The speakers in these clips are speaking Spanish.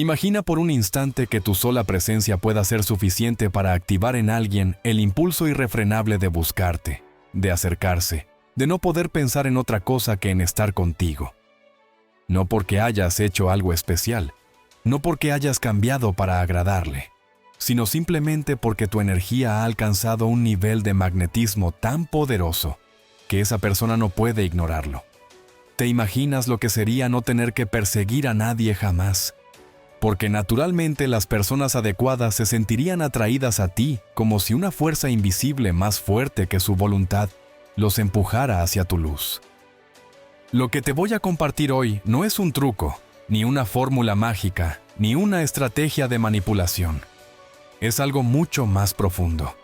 Imagina por un instante que tu sola presencia pueda ser suficiente para activar en alguien el impulso irrefrenable de buscarte, de acercarse, de no poder pensar en otra cosa que en estar contigo. No porque hayas hecho algo especial, no porque hayas cambiado para agradarle, sino simplemente porque tu energía ha alcanzado un nivel de magnetismo tan poderoso que esa persona no puede ignorarlo. ¿Te imaginas lo que sería no tener que perseguir a nadie jamás? Porque naturalmente las personas adecuadas se sentirían atraídas a ti como si una fuerza invisible más fuerte que su voluntad los empujara hacia tu luz. Lo que te voy a compartir hoy no es un truco, ni una fórmula mágica, ni una estrategia de manipulación. Es algo mucho más profundo.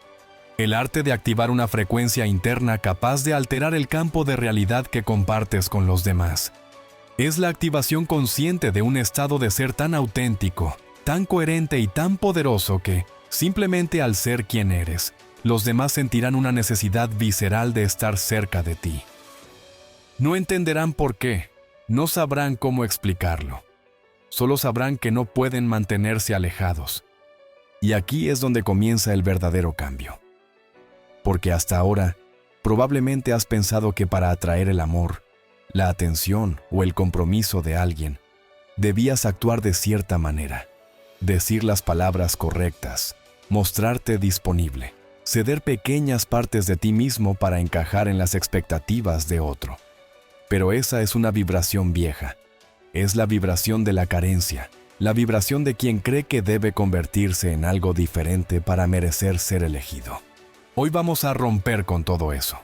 El arte de activar una frecuencia interna capaz de alterar el campo de realidad que compartes con los demás. Es la activación consciente de un estado de ser tan auténtico, tan coherente y tan poderoso que, simplemente al ser quien eres, los demás sentirán una necesidad visceral de estar cerca de ti. No entenderán por qué, no sabrán cómo explicarlo. Solo sabrán que no pueden mantenerse alejados. Y aquí es donde comienza el verdadero cambio. Porque hasta ahora, probablemente has pensado que para atraer el amor, la atención o el compromiso de alguien, debías actuar de cierta manera, decir las palabras correctas, mostrarte disponible, ceder pequeñas partes de ti mismo para encajar en las expectativas de otro. Pero esa es una vibración vieja. Es la vibración de la carencia, la vibración de quien cree que debe convertirse en algo diferente para merecer ser elegido. Hoy vamos a romper con todo eso.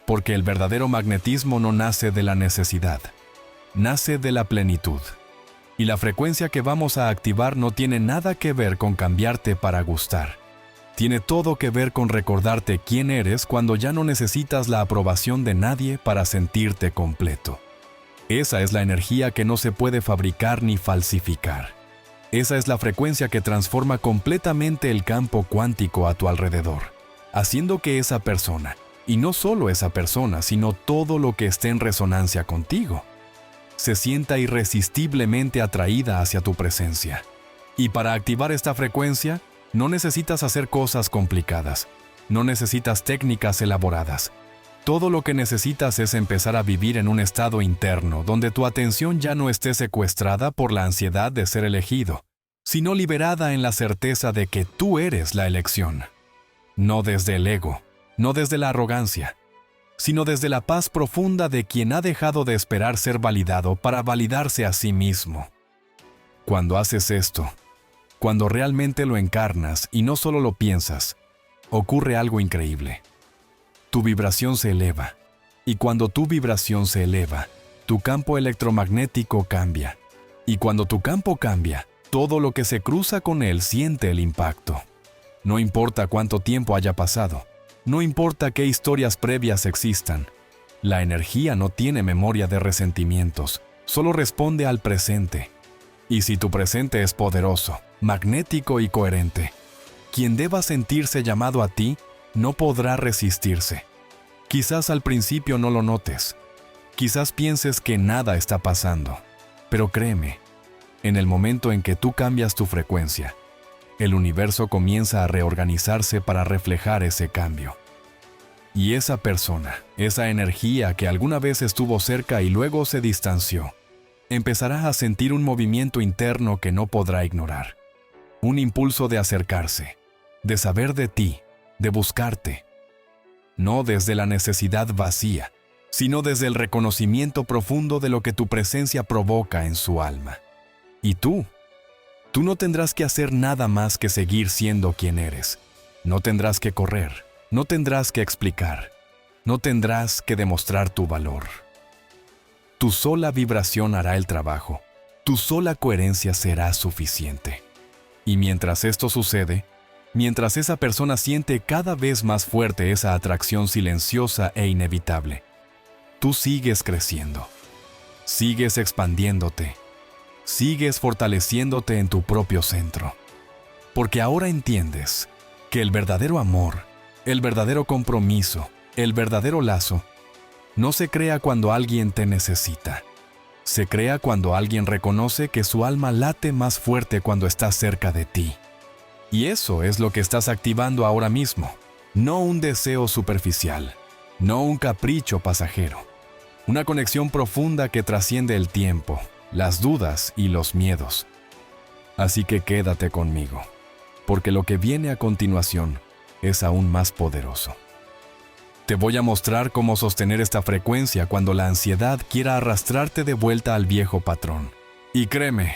Porque el verdadero magnetismo no nace de la necesidad, nace de la plenitud. Y la frecuencia que vamos a activar no tiene nada que ver con cambiarte para gustar. Tiene todo que ver con recordarte quién eres cuando ya no necesitas la aprobación de nadie para sentirte completo. Esa es la energía que no se puede fabricar ni falsificar. Esa es la frecuencia que transforma completamente el campo cuántico a tu alrededor, haciendo que esa persona, y no solo esa persona, sino todo lo que esté en resonancia contigo, se sienta irresistiblemente atraída hacia tu presencia. Y para activar esta frecuencia, no necesitas hacer cosas complicadas, no necesitas técnicas elaboradas. Todo lo que necesitas es empezar a vivir en un estado interno donde tu atención ya no esté secuestrada por la ansiedad de ser elegido, sino liberada en la certeza de que tú eres la elección. No desde el ego, no desde la arrogancia, sino desde la paz profunda de quien ha dejado de esperar ser validado para validarse a sí mismo. Cuando haces esto, cuando realmente lo encarnas y no solo lo piensas, ocurre algo increíble. Tu vibración se eleva, y cuando tu vibración se eleva, tu campo electromagnético cambia. Y cuando tu campo cambia, todo lo que se cruza con él siente el impacto. No importa cuánto tiempo haya pasado, no importa qué historias previas existan, la energía no tiene memoria de resentimientos, solo responde al presente. Y si tu presente es poderoso, magnético y coherente, quien deba sentirse llamado a ti no podrá resistirse. Quizás al principio no lo notes, quizás pienses que nada está pasando, pero créeme, en el momento en que tú cambias tu frecuencia, el universo comienza a reorganizarse para reflejar ese cambio. Y esa persona, esa energía que alguna vez estuvo cerca y luego se distanció, empezará a sentir un movimiento interno que no podrá ignorar. Un impulso de acercarse, de saber de ti, de buscarte. No desde la necesidad vacía, sino desde el reconocimiento profundo de lo que tu presencia provoca en su alma. Y tú no tendrás que hacer nada más que seguir siendo quien eres. No tendrás que correr, no tendrás que explicar, no tendrás que demostrar tu valor. Tu sola vibración hará el trabajo, tu sola coherencia será suficiente. Y mientras esto sucede, mientras esa persona siente cada vez más fuerte esa atracción silenciosa e inevitable, tú sigues creciendo, sigues expandiéndote, sigues fortaleciéndote en tu propio centro. Porque ahora entiendes que el verdadero amor, el verdadero compromiso, el verdadero lazo, no se crea cuando alguien te necesita, Se crea cuando alguien reconoce que su alma late más fuerte cuando está cerca de ti. Y eso es lo que estás activando ahora mismo. No un deseo superficial, no un capricho pasajero. Una conexión profunda que trasciende el tiempo, las dudas y los miedos. Así que quédate conmigo, porque lo que viene a continuación es aún más poderoso. Te voy a mostrar cómo sostener esta frecuencia cuando la ansiedad quiera arrastrarte de vuelta al viejo patrón. Y créeme,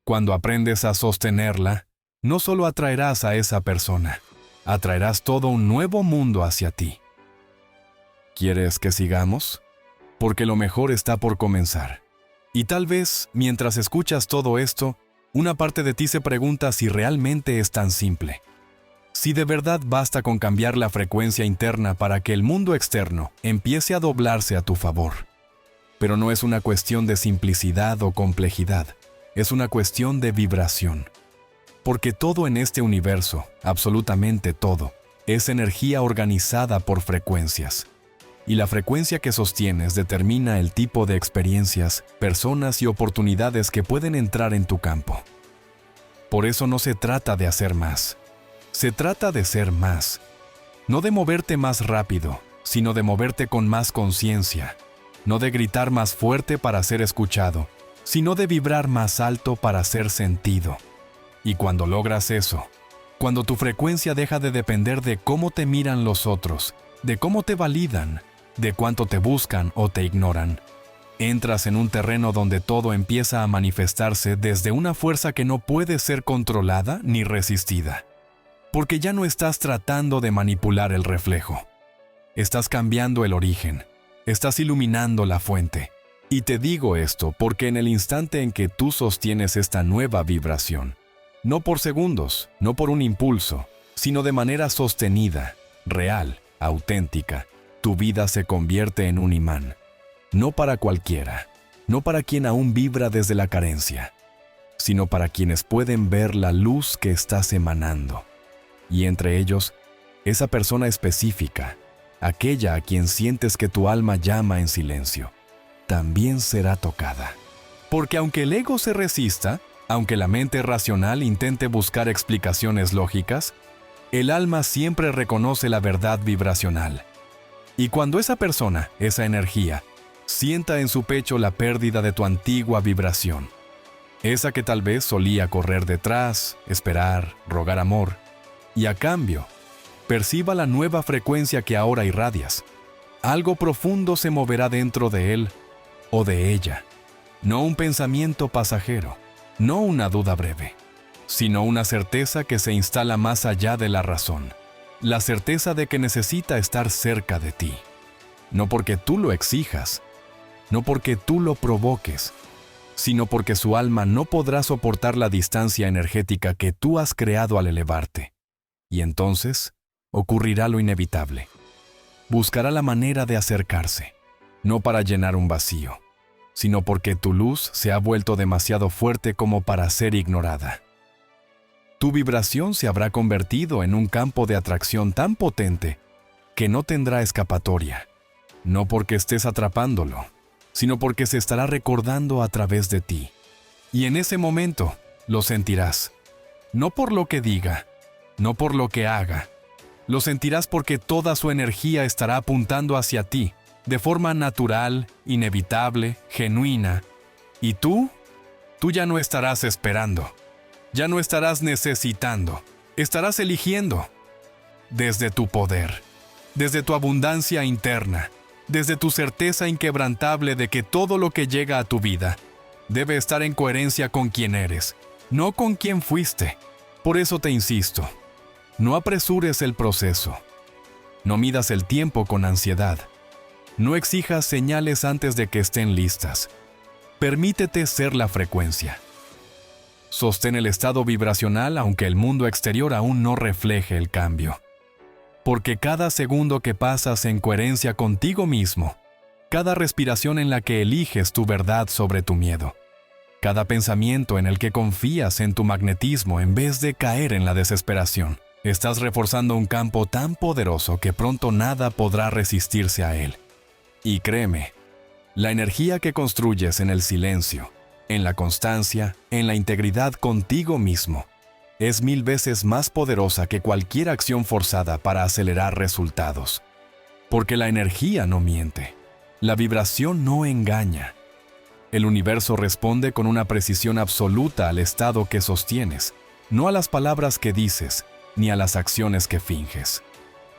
cuando aprendes a sostenerla, no solo atraerás a esa persona, atraerás todo un nuevo mundo hacia ti. ¿Quieres que sigamos? Porque lo mejor está por comenzar. Y tal vez, mientras escuchas todo esto, una parte de ti se pregunta si realmente es tan simple. Si de verdad basta con cambiar la frecuencia interna para que el mundo externo empiece a doblarse a tu favor. Pero no es una cuestión de simplicidad o complejidad, es una cuestión de vibración. Porque todo en este universo, absolutamente todo, es energía organizada por frecuencias. Y la frecuencia que sostienes determina el tipo de experiencias, personas y oportunidades que pueden entrar en tu campo. Por eso no se trata de hacer más. Se trata de ser más. No de moverte más rápido, sino de moverte con más conciencia. No de gritar más fuerte para ser escuchado, sino de vibrar más alto para ser sentido. Y cuando logras eso, cuando tu frecuencia deja de depender de cómo te miran los otros, de cómo te validan, de cuánto te buscan o te ignoran, entras en un terreno donde todo empieza a manifestarse desde una fuerza que no puede ser controlada ni resistida. Porque ya no estás tratando de manipular el reflejo. Estás cambiando el origen. Estás iluminando la fuente. Y te digo esto porque en el instante en que tú sostienes esta nueva vibración, no por segundos, no por un impulso, sino de manera sostenida, real, auténtica, tu vida se convierte en un imán. No para cualquiera, no para quien aún vibra desde la carencia, sino para quienes pueden ver la luz que estás emanando. Y entre ellos, esa persona específica, aquella a quien sientes que tu alma llama en silencio, también será tocada. Porque aunque el ego se resista, aunque la mente racional intente buscar explicaciones lógicas, el alma siempre reconoce la verdad vibracional. Y cuando esa persona, esa energía, sienta en su pecho la pérdida de tu antigua vibración, esa que tal vez solía correr detrás, esperar, rogar amor, y a cambio, perciba la nueva frecuencia que ahora irradias. Algo profundo se moverá dentro de él o de ella. No un pensamiento pasajero, no una duda breve, sino una certeza que se instala más allá de la razón. La certeza de que necesita estar cerca de ti. No porque tú lo exijas, no porque tú lo provoques, sino porque su alma no podrá soportar la distancia energética que tú has creado al elevarte. Y entonces ocurrirá lo inevitable. Buscará la manera de acercarse, no para llenar un vacío, sino porque tu luz se ha vuelto demasiado fuerte como para ser ignorada. Tu vibración se habrá convertido en un campo de atracción tan potente que no tendrá escapatoria, no porque estés atrapándolo, sino porque se estará recordando a través de ti. Y en ese momento lo sentirás, no por lo que diga, no por lo que haga. Lo sentirás porque toda su energía estará apuntando hacia ti, de forma natural, inevitable, genuina. Y tú ya no estarás esperando. Ya no estarás necesitando. Estarás eligiendo. Desde tu poder, desde tu abundancia interna, desde tu certeza inquebrantable de que todo lo que llega a tu vida debe estar en coherencia con quien eres, no con quien fuiste. Por eso te insisto. No apresures el proceso. No midas el tiempo con ansiedad. No exijas señales antes de que estén listas. Permítete ser la frecuencia. Sostén el estado vibracional aunque el mundo exterior aún no refleje el cambio. Porque cada segundo que pasas en coherencia contigo mismo, cada respiración en la que eliges tu verdad sobre tu miedo, cada pensamiento en el que confías en tu magnetismo en vez de caer en la desesperación, estás reforzando un campo tan poderoso que pronto nada podrá resistirse a él. Y créeme, La energía que construyes en el silencio, en la constancia, en la integridad contigo mismo, es 1000 veces más poderosa que cualquier acción forzada para acelerar resultados. Porque la energía no miente, la vibración no engaña. El universo responde con una precisión absoluta al estado que sostienes, no a las palabras que dices, ni a las acciones que finges.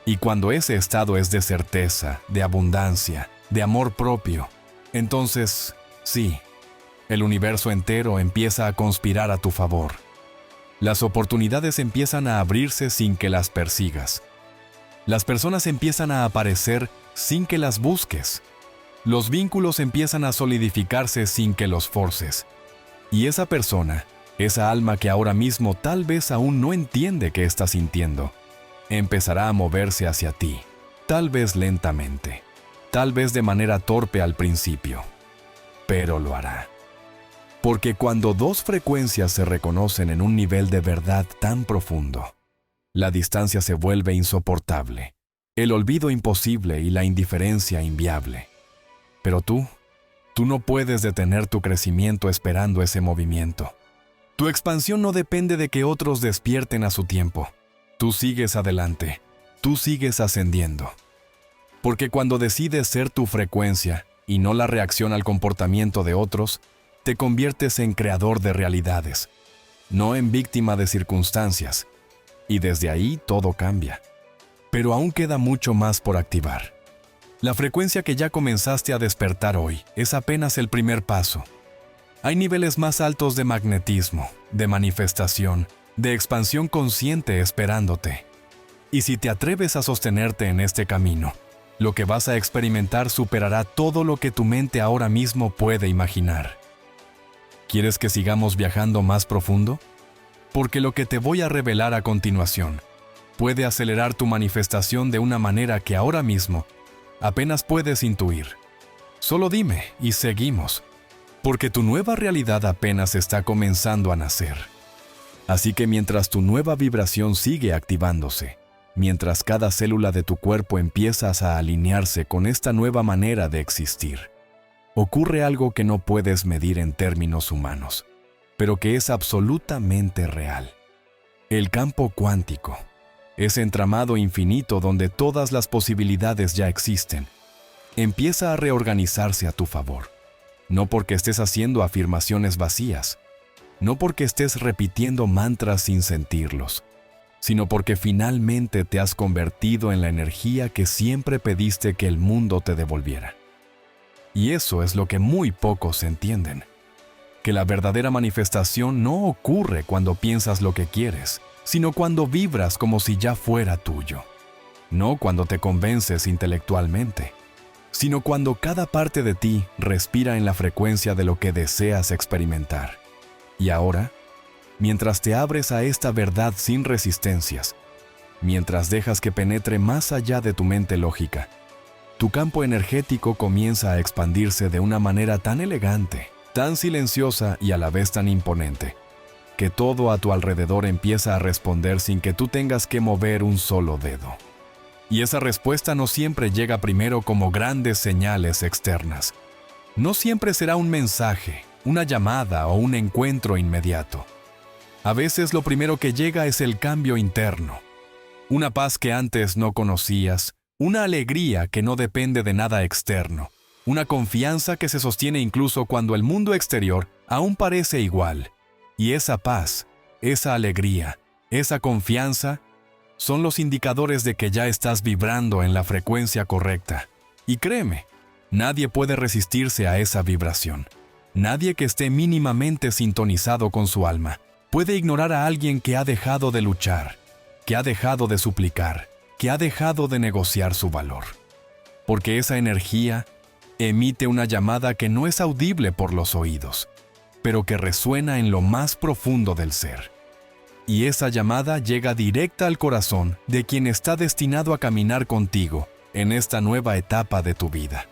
Y cuando ese estado es de certeza, de abundancia, de amor propio, entonces, sí, el universo entero empieza a conspirar a tu favor. Las oportunidades empiezan a abrirse sin que las persigas. Las personas empiezan a aparecer sin que las busques. Los vínculos empiezan a solidificarse sin que los forces. Y esa persona, esa alma que ahora mismo tal vez aún no entiende qué está sintiendo, empezará a moverse hacia ti, tal vez lentamente, tal vez de manera torpe al principio, pero lo hará. Porque cuando dos frecuencias se reconocen en un nivel de verdad tan profundo, la distancia se vuelve insoportable, el olvido imposible y la indiferencia inviable. Pero tú no puedes detener tu crecimiento esperando ese movimiento. Tu expansión no depende de que otros despierten a su tiempo. Tú sigues adelante, tú sigues ascendiendo. Porque cuando decides ser tu frecuencia y no la reacción al comportamiento de otros, te conviertes en creador de realidades, no en víctima de circunstancias. Y desde ahí todo cambia. Pero aún queda mucho más por activar. La frecuencia que ya comenzaste a despertar hoy es apenas el primer paso. Hay niveles más altos de magnetismo, de manifestación, de expansión consciente esperándote. Y si te atreves a sostenerte en este camino, lo que vas a experimentar superará todo lo que tu mente ahora mismo puede imaginar. ¿Quieres que sigamos viajando más profundo? Porque lo que te voy a revelar a continuación puede acelerar tu manifestación de una manera que ahora mismo apenas puedes intuir. Solo dime y seguimos, porque tu nueva realidad apenas está comenzando a nacer. Así que mientras tu nueva vibración sigue activándose, mientras cada célula de tu cuerpo empieza a alinearse con esta nueva manera de existir, ocurre algo que no puedes medir en términos humanos, pero que es absolutamente real. El campo cuántico, ese entramado infinito donde todas las posibilidades ya existen, empieza a reorganizarse a tu favor. No porque estés haciendo afirmaciones vacías, no porque estés repitiendo mantras sin sentirlos, sino porque finalmente te has convertido en la energía que siempre pediste que el mundo te devolviera. Y eso es lo que muy pocos entienden, que la verdadera manifestación no ocurre cuando piensas lo que quieres, sino cuando vibras como si ya fuera tuyo. No cuando te convences intelectualmente, sino cuando cada parte de ti respira en la frecuencia de lo que deseas experimentar. Y ahora, mientras te abres a esta verdad sin resistencias, mientras dejas que penetre más allá de tu mente lógica, tu campo energético comienza a expandirse de una manera tan elegante, tan silenciosa y a la vez tan imponente, que todo a tu alrededor empieza a responder sin que tú tengas que mover un solo dedo. Y esa respuesta no siempre llega primero como grandes señales externas. No siempre será un mensaje, una llamada o un encuentro inmediato. A veces lo primero que llega es el cambio interno. Una paz que antes no conocías, una alegría que no depende de nada externo, una confianza que se sostiene incluso cuando el mundo exterior aún parece igual. Y esa paz, esa alegría, esa confianza son los indicadores de que ya estás vibrando en la frecuencia correcta. Y créeme, nadie puede resistirse a esa vibración. Nadie que esté mínimamente sintonizado con su alma puede ignorar a alguien que ha dejado de luchar, que ha dejado de suplicar, que ha dejado de negociar su valor. Porque esa energía emite una llamada que no es audible por los oídos, pero que resuena en lo más profundo del ser. Y esa llamada llega directa al corazón de quien está destinado a caminar contigo en esta nueva etapa de tu vida.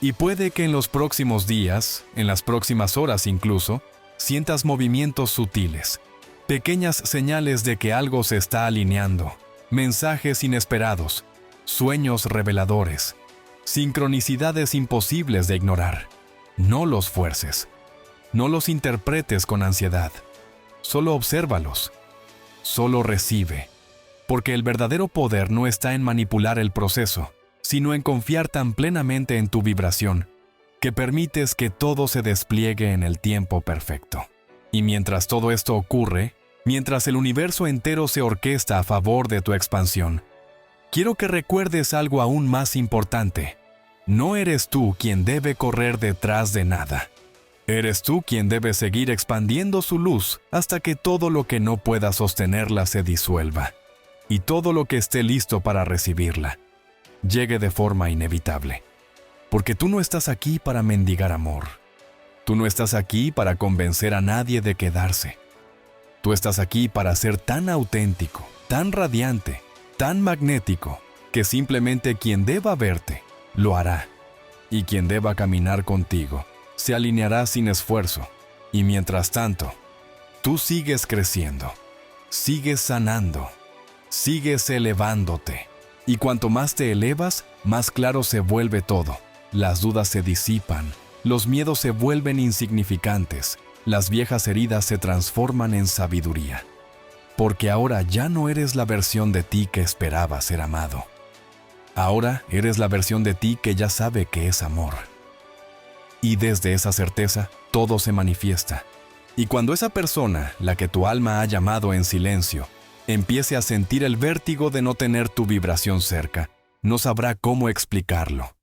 Y puede que en los próximos días, en las próximas horas incluso, sientas movimientos sutiles, pequeñas señales de que algo se está alineando, mensajes inesperados, sueños reveladores. sincronicidades imposibles de ignorar. No los fuerces. No los interpretes con ansiedad. Solo obsérvalos. Solo recibe. Porque el verdadero poder no está en manipular el proceso, sino en confiar tan plenamente en tu vibración, que permites que todo se despliegue en el tiempo perfecto. Y mientras todo esto ocurre, mientras el universo entero se orquesta a favor de tu expansión, quiero que recuerdes algo aún más importante. No eres tú quien debe correr detrás de nada. Eres tú quien debe seguir expandiendo su luz hasta que todo lo que no pueda sostenerla se disuelva, y todo lo que esté listo para recibirla llegue de forma inevitable. Porque tú no estás aquí para mendigar amor. Tú no estás aquí para convencer a nadie de quedarse. Tú estás aquí para ser tan auténtico, tan radiante, tan magnético, que simplemente quien deba verte, lo hará. Y quien deba caminar contigo, se alineará sin esfuerzo. Y mientras tanto, tú sigues creciendo, sigues sanando, sigues elevándote. Y cuanto más te elevas, más claro se vuelve todo. Las dudas se disipan, los miedos se vuelven insignificantes, las viejas heridas se transforman en sabiduría. Porque ahora ya no eres la versión de ti que esperaba ser amado. Ahora eres la versión de ti que ya sabe que es amor. Y desde esa certeza, todo se manifiesta. Y cuando esa persona, la que tu alma ha llamado en silencio, empiece a sentir el vértigo de no tener tu vibración cerca, no sabrá cómo explicarlo.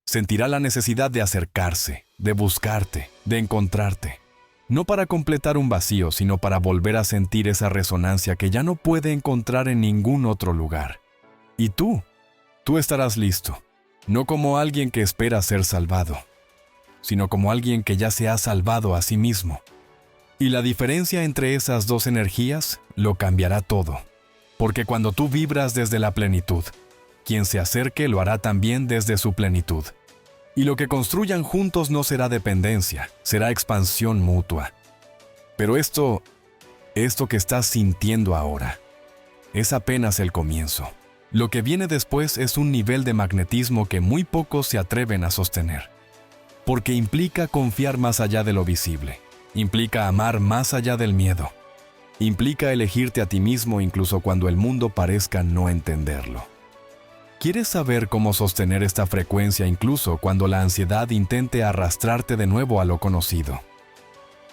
Sentirá la necesidad de acercarse, de buscarte, de encontrarte. No para completar un vacío, sino para volver a sentir esa resonancia que ya no puede encontrar en ningún otro lugar. Y tú estarás listo, no como alguien que espera ser salvado, sino como alguien que ya se ha salvado a sí mismo. Y la diferencia entre esas dos energías lo cambiará todo, porque cuando tú vibras desde la plenitud, quien se acerque lo hará también desde su plenitud. Y lo que construyan juntos no será dependencia, será expansión mutua. Pero esto que estás sintiendo ahora, es apenas el comienzo. Lo que viene después es un nivel de magnetismo que muy pocos se atreven a sostener. Porque implica confiar más allá de lo visible. Implica amar más allá del miedo. Implica elegirte a ti mismo incluso cuando el mundo parezca no entenderlo. ¿Quieres saber cómo sostener esta frecuencia incluso cuando la ansiedad intente arrastrarte de nuevo a lo conocido?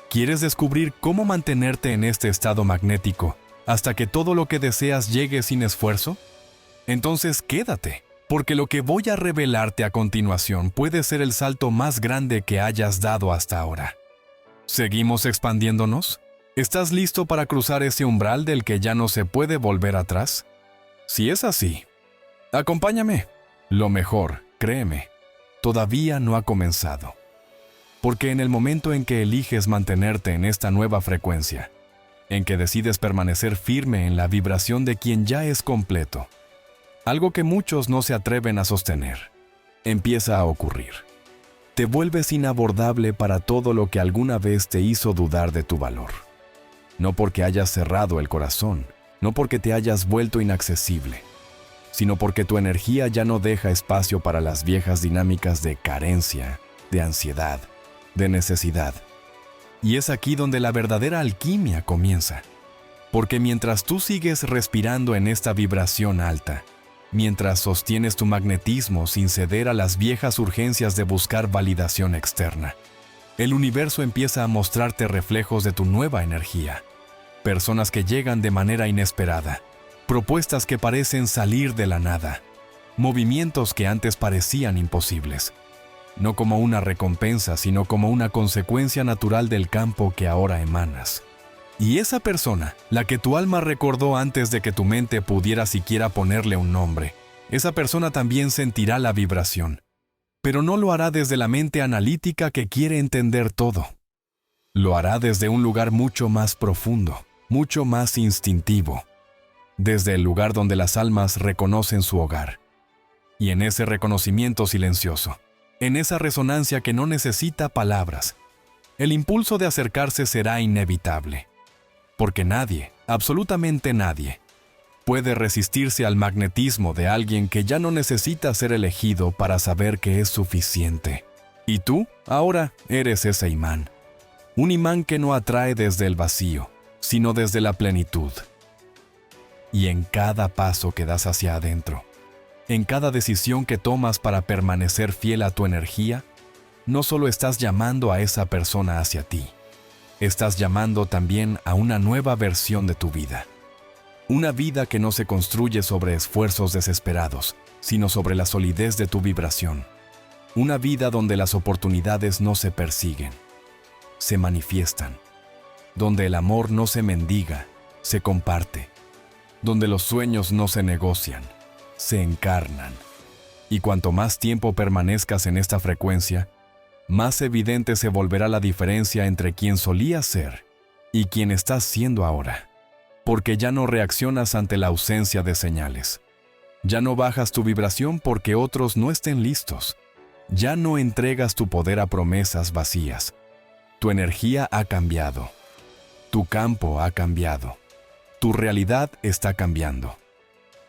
¿Quieres descubrir cómo mantenerte en este estado magnético hasta que todo lo que deseas llegue sin esfuerzo? Entonces quédate, porque lo que voy a revelarte a continuación puede ser el salto más grande que hayas dado hasta ahora. ¿Seguimos expandiéndonos? ¿Estás listo para cruzar ese umbral del que ya no se puede volver atrás? Si es así, acompáñame. Lo mejor, créeme, todavía no ha comenzado. Porque en el momento en que eliges mantenerte en esta nueva frecuencia, en que decides permanecer firme en la vibración de quien ya es completo, algo que muchos no se atreven a sostener, empieza a ocurrir. Te vuelves inabordable para todo lo que alguna vez te hizo dudar de tu valor. No porque hayas cerrado el corazón, no porque te hayas vuelto inaccesible, sino porque tu energía ya no deja espacio para las viejas dinámicas de carencia, de ansiedad, de necesidad. Y es aquí donde la verdadera alquimia comienza. Porque mientras tú sigues respirando en esta vibración alta, mientras sostienes tu magnetismo sin ceder a las viejas urgencias de buscar validación externa, el universo empieza a mostrarte reflejos de tu nueva energía. Personas que llegan de manera inesperada, propuestas que parecen salir de la nada, movimientos que antes parecían imposibles. No como una recompensa, sino como una consecuencia natural del campo que ahora emanas. Y esa persona, la que tu alma recordó antes de que tu mente pudiera siquiera ponerle un nombre, esa persona también sentirá la vibración. Pero no lo hará desde la mente analítica que quiere entender todo. Lo hará desde un lugar mucho más profundo, mucho más instintivo, desde el lugar donde las almas reconocen su hogar. Y en ese reconocimiento silencioso, en esa resonancia que no necesita palabras, el impulso de acercarse será inevitable. Porque nadie, absolutamente nadie, Puede resistirse al magnetismo de alguien que ya no necesita ser elegido para saber que es suficiente. Y tú, ahora, eres ese imán. Un imán que no atrae desde el vacío, sino desde la plenitud. Y en cada paso que das hacia adentro, en cada decisión que tomas para permanecer fiel a tu energía, no solo estás llamando a esa persona hacia ti, estás llamando también a una nueva versión de tu vida. Una vida que no se construye sobre esfuerzos desesperados, sino sobre la solidez de tu vibración. Una vida donde las oportunidades no se persiguen, se manifiestan. Donde el amor no se mendiga, se comparte. Donde los sueños no se negocian, se encarnan. Y cuanto más tiempo permanezcas en esta frecuencia, más evidente se volverá la diferencia entre quien solías ser y quien estás siendo ahora. Porque ya no reaccionas ante la ausencia de señales. Ya no bajas tu vibración porque otros no estén listos. Ya no entregas tu poder a promesas vacías. Tu energía ha cambiado. Tu campo ha cambiado. Tu realidad está cambiando.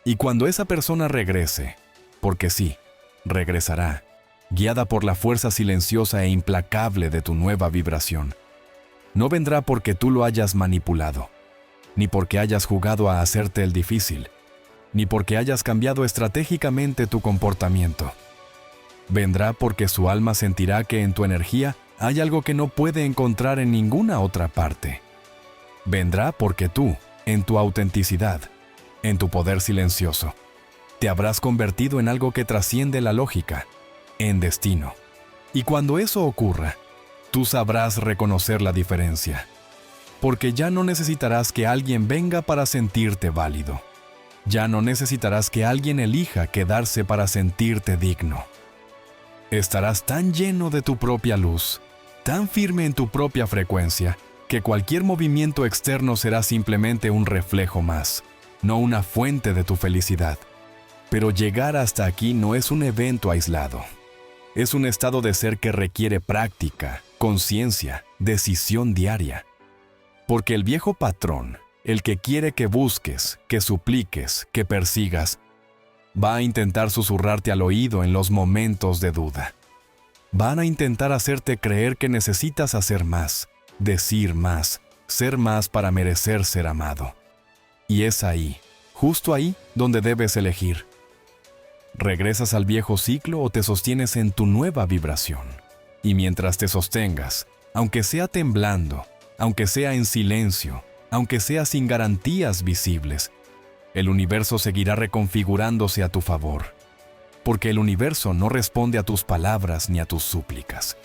Y cuando esa persona regrese, porque sí, regresará, guiada por la fuerza silenciosa e implacable de tu nueva vibración, no vendrá porque tú lo hayas manipulado, ni porque hayas jugado a hacerte el difícil, ni porque hayas cambiado estratégicamente tu comportamiento. Vendrá porque su alma sentirá que en tu energía hay algo que no puede encontrar en ninguna otra parte. Vendrá porque tú, en tu autenticidad, en tu poder silencioso, te habrás convertido en algo que trasciende la lógica, en destino. Y cuando eso ocurra, tú sabrás reconocer la diferencia. Porque ya no necesitarás que alguien venga para sentirte válido. Ya no necesitarás que alguien elija quedarse para sentirte digno. Estarás tan lleno de tu propia luz, tan firme en tu propia frecuencia, que cualquier movimiento externo será simplemente un reflejo más, no una fuente de tu felicidad. Pero llegar hasta aquí no es un evento aislado. Es un estado de ser que requiere práctica, conciencia, decisión diaria. Porque el viejo patrón, el que quiere que busques, que supliques, que persigas, va a intentar susurrarte al oído en los momentos de duda. Van a intentar hacerte creer que necesitas hacer más, decir más, ser más para merecer ser amado. Y es ahí, justo ahí, donde debes elegir. ¿Regresas al viejo ciclo o te sostienes en tu nueva vibración? Y mientras te sostengas, aunque sea temblando, aunque sea en silencio, aunque sea sin garantías visibles, el universo seguirá reconfigurándose a tu favor. Porque el universo no responde a tus palabras ni a tus súplicas.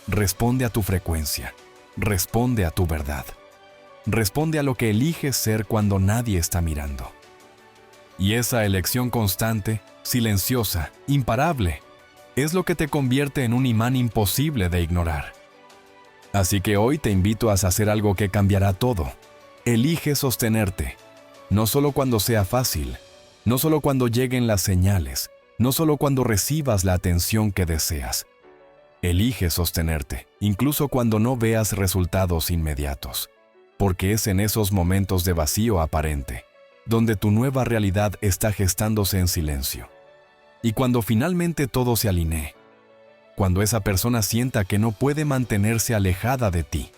Responde a tu frecuencia. Responde a tu verdad. Responde a lo que eliges ser cuando nadie está mirando. Y esa elección constante, silenciosa, imparable, es lo que te convierte en un imán imposible de ignorar. Así que hoy te invito a hacer algo que cambiará todo. Elige sostenerte, no solo cuando sea fácil, no solo cuando lleguen las señales, no solo cuando recibas la atención que deseas. Elige sostenerte, incluso cuando no veas resultados inmediatos, porque es en esos momentos de vacío aparente, donde tu nueva realidad está gestándose en silencio. Y cuando finalmente todo se alinee, cuando esa persona sienta que no puede mantenerse alejada de ti,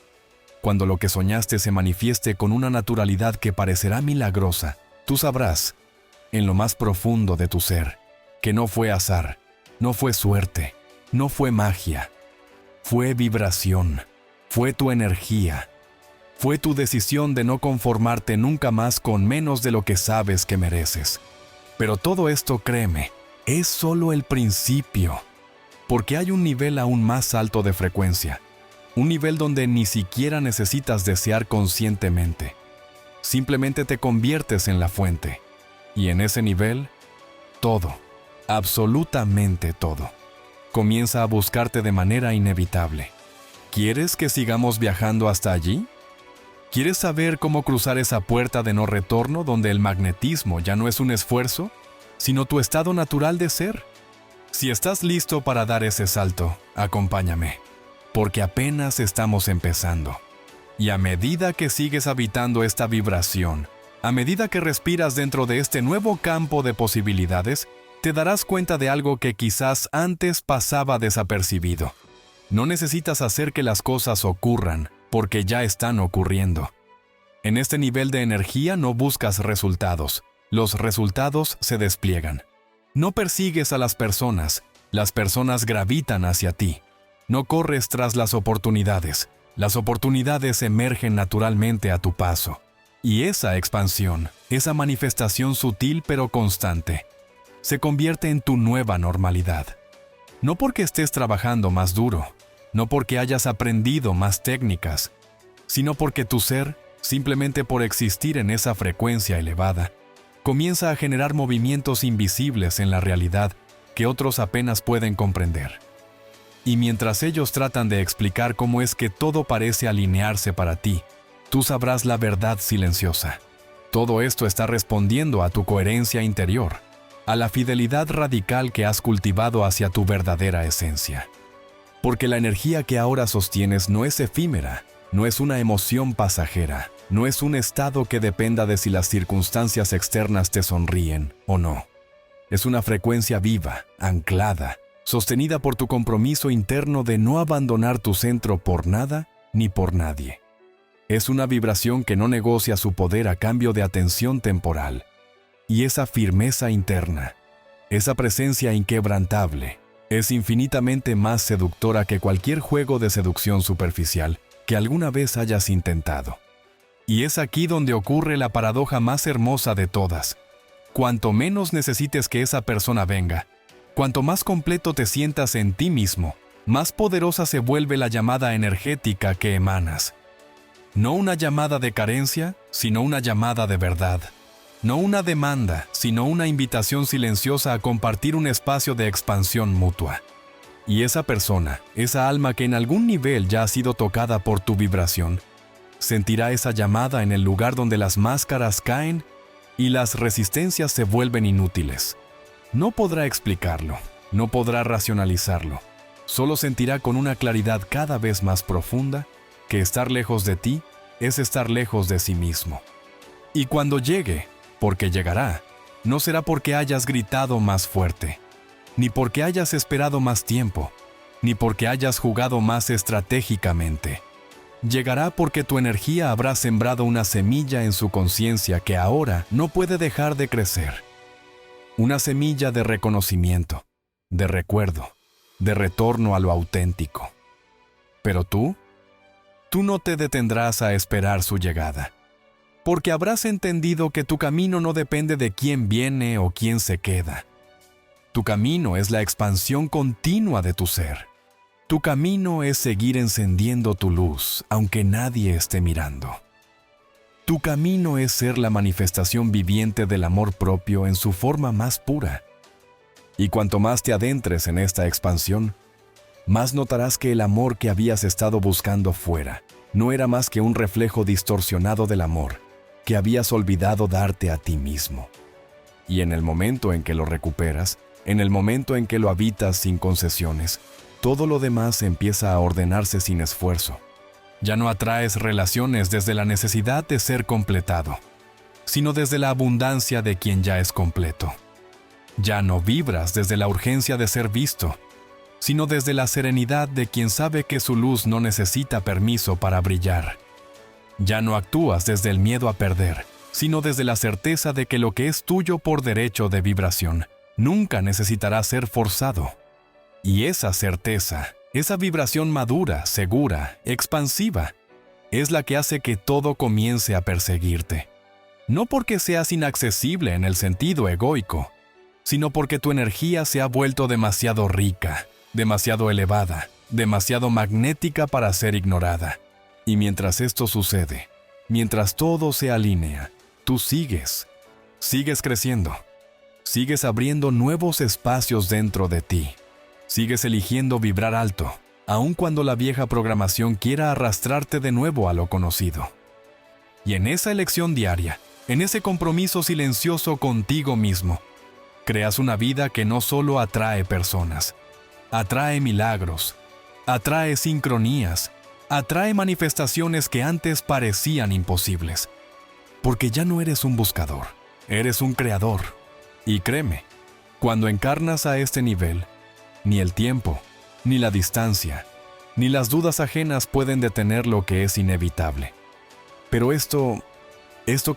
cuando lo que soñaste se manifieste con una naturalidad que parecerá milagrosa, tú sabrás, en lo más profundo de tu ser, que no fue azar, no fue suerte, no fue magia, fue vibración, fue tu energía, fue tu decisión de no conformarte nunca más con menos de lo que sabes que mereces. Pero todo esto, créeme, es solo el principio, porque hay un nivel aún más alto de frecuencia, un nivel donde ni siquiera necesitas desear conscientemente. Simplemente te conviertes en la fuente, y en ese nivel, todo, absolutamente todo, comienza a buscarte de manera inevitable. ¿Quieres que sigamos viajando hasta allí? ¿Quieres saber cómo cruzar esa puerta de no retorno donde el magnetismo ya no es un esfuerzo, sino tu estado natural de ser? Si estás listo para dar ese salto, acompáñame, porque apenas estamos empezando. Y a medida que sigues habitando esta vibración, A medida que respiras dentro de este nuevo campo de posibilidades, te darás cuenta de algo que quizás antes pasaba desapercibido. No necesitas hacer que las cosas ocurran, porque ya están ocurriendo. En este nivel de energía no buscas resultados, los resultados se despliegan. No persigues a las personas gravitan hacia ti. No corres tras las oportunidades emergen naturalmente a tu paso. Y esa expansión, esa manifestación sutil pero constante, se convierte en tu nueva normalidad. No porque estés trabajando más duro, no porque hayas aprendido más técnicas, sino porque tu ser, simplemente por existir en esa frecuencia elevada, comienza a generar movimientos invisibles en la realidad que otros apenas pueden comprender. Y mientras ellos tratan de explicar cómo es que todo parece alinearse para ti, tú sabrás la verdad silenciosa. Todo esto está respondiendo a tu coherencia interior, a la fidelidad radical que has cultivado hacia tu verdadera esencia. Porque la energía que ahora sostienes no es efímera, no es una emoción pasajera, no es un estado que dependa de si las circunstancias externas te sonríen o no. Es una frecuencia viva, anclada, sostenida por tu compromiso interno de no abandonar tu centro por nada ni por nadie. Es una vibración que no negocia su poder a cambio de atención temporal. Y esa firmeza interna, esa presencia inquebrantable, es infinitamente más seductora que cualquier juego de seducción superficial que alguna vez hayas intentado. Y es aquí donde ocurre la paradoja más hermosa de todas. Cuanto menos necesites que esa persona venga, cuanto más completo te sientas en ti mismo, más poderosa se vuelve la llamada energética que emanas. No una llamada de carencia, sino una llamada de verdad. No una demanda, sino una invitación silenciosa a compartir un espacio de expansión mutua. Y esa persona, esa alma que en algún nivel ya ha sido tocada por tu vibración, sentirá esa llamada en el lugar donde las máscaras caen y las resistencias se vuelven inútiles. No podrá explicarlo, no podrá racionalizarlo. Solo sentirá con una claridad cada vez más profunda que estar lejos de ti es estar lejos de sí mismo. Y cuando llegue, porque llegará, no será porque hayas gritado más fuerte, ni porque hayas esperado más tiempo, ni porque hayas jugado más estratégicamente. Llegará porque tu energía habrá sembrado una semilla en su conciencia que ahora no puede dejar de crecer. Una semilla de reconocimiento, de recuerdo, de retorno a lo auténtico. Pero tú no te detendrás a esperar su llegada, porque habrás entendido que tu camino no depende de quién viene o quién se queda. Tu camino es la expansión continua de tu ser. Tu camino es seguir encendiendo tu luz, aunque nadie esté mirando. Tu camino es ser la manifestación viviente del amor propio en su forma más pura. Y cuanto más te adentres en esta expansión, más notarás que el amor que habías estado buscando fuera no era más que un reflejo distorsionado del amor que habías olvidado darte a ti mismo. Y en el momento en que lo recuperas, en el momento en que lo habitas sin concesiones, todo lo demás empieza a ordenarse sin esfuerzo. Ya no atraes relaciones desde la necesidad de ser completado, sino desde la abundancia de quien ya es completo. Ya no vibras desde la urgencia de ser visto, sino desde la serenidad de quien sabe que su luz no necesita permiso para brillar. Ya no actúas desde el miedo a perder, sino desde la certeza de que lo que es tuyo por derecho de vibración nunca necesitará ser forzado. Y esa certeza, esa vibración madura, segura, expansiva, es la que hace que todo comience a perseguirte. No porque seas inaccesible en el sentido egoico, sino porque tu energía se ha vuelto demasiado rica, demasiado elevada, demasiado magnética para ser ignorada. Y mientras esto sucede, mientras todo se alinea, tú sigues creciendo, sigues abriendo nuevos espacios dentro de ti. Sigues eligiendo vibrar alto, aun cuando la vieja programación quiera arrastrarte de nuevo a lo conocido. Y en esa elección diaria, en ese compromiso silencioso contigo mismo, creas una vida que no solo atrae personas, atrae milagros, atrae sincronías, atrae manifestaciones que antes parecían imposibles. porque ya no eres un buscador, eres un creador. Y créeme, cuando encarnas a este nivel, ni el tiempo, ni la distancia, ni las dudas ajenas pueden detener lo que es inevitable. Pero esto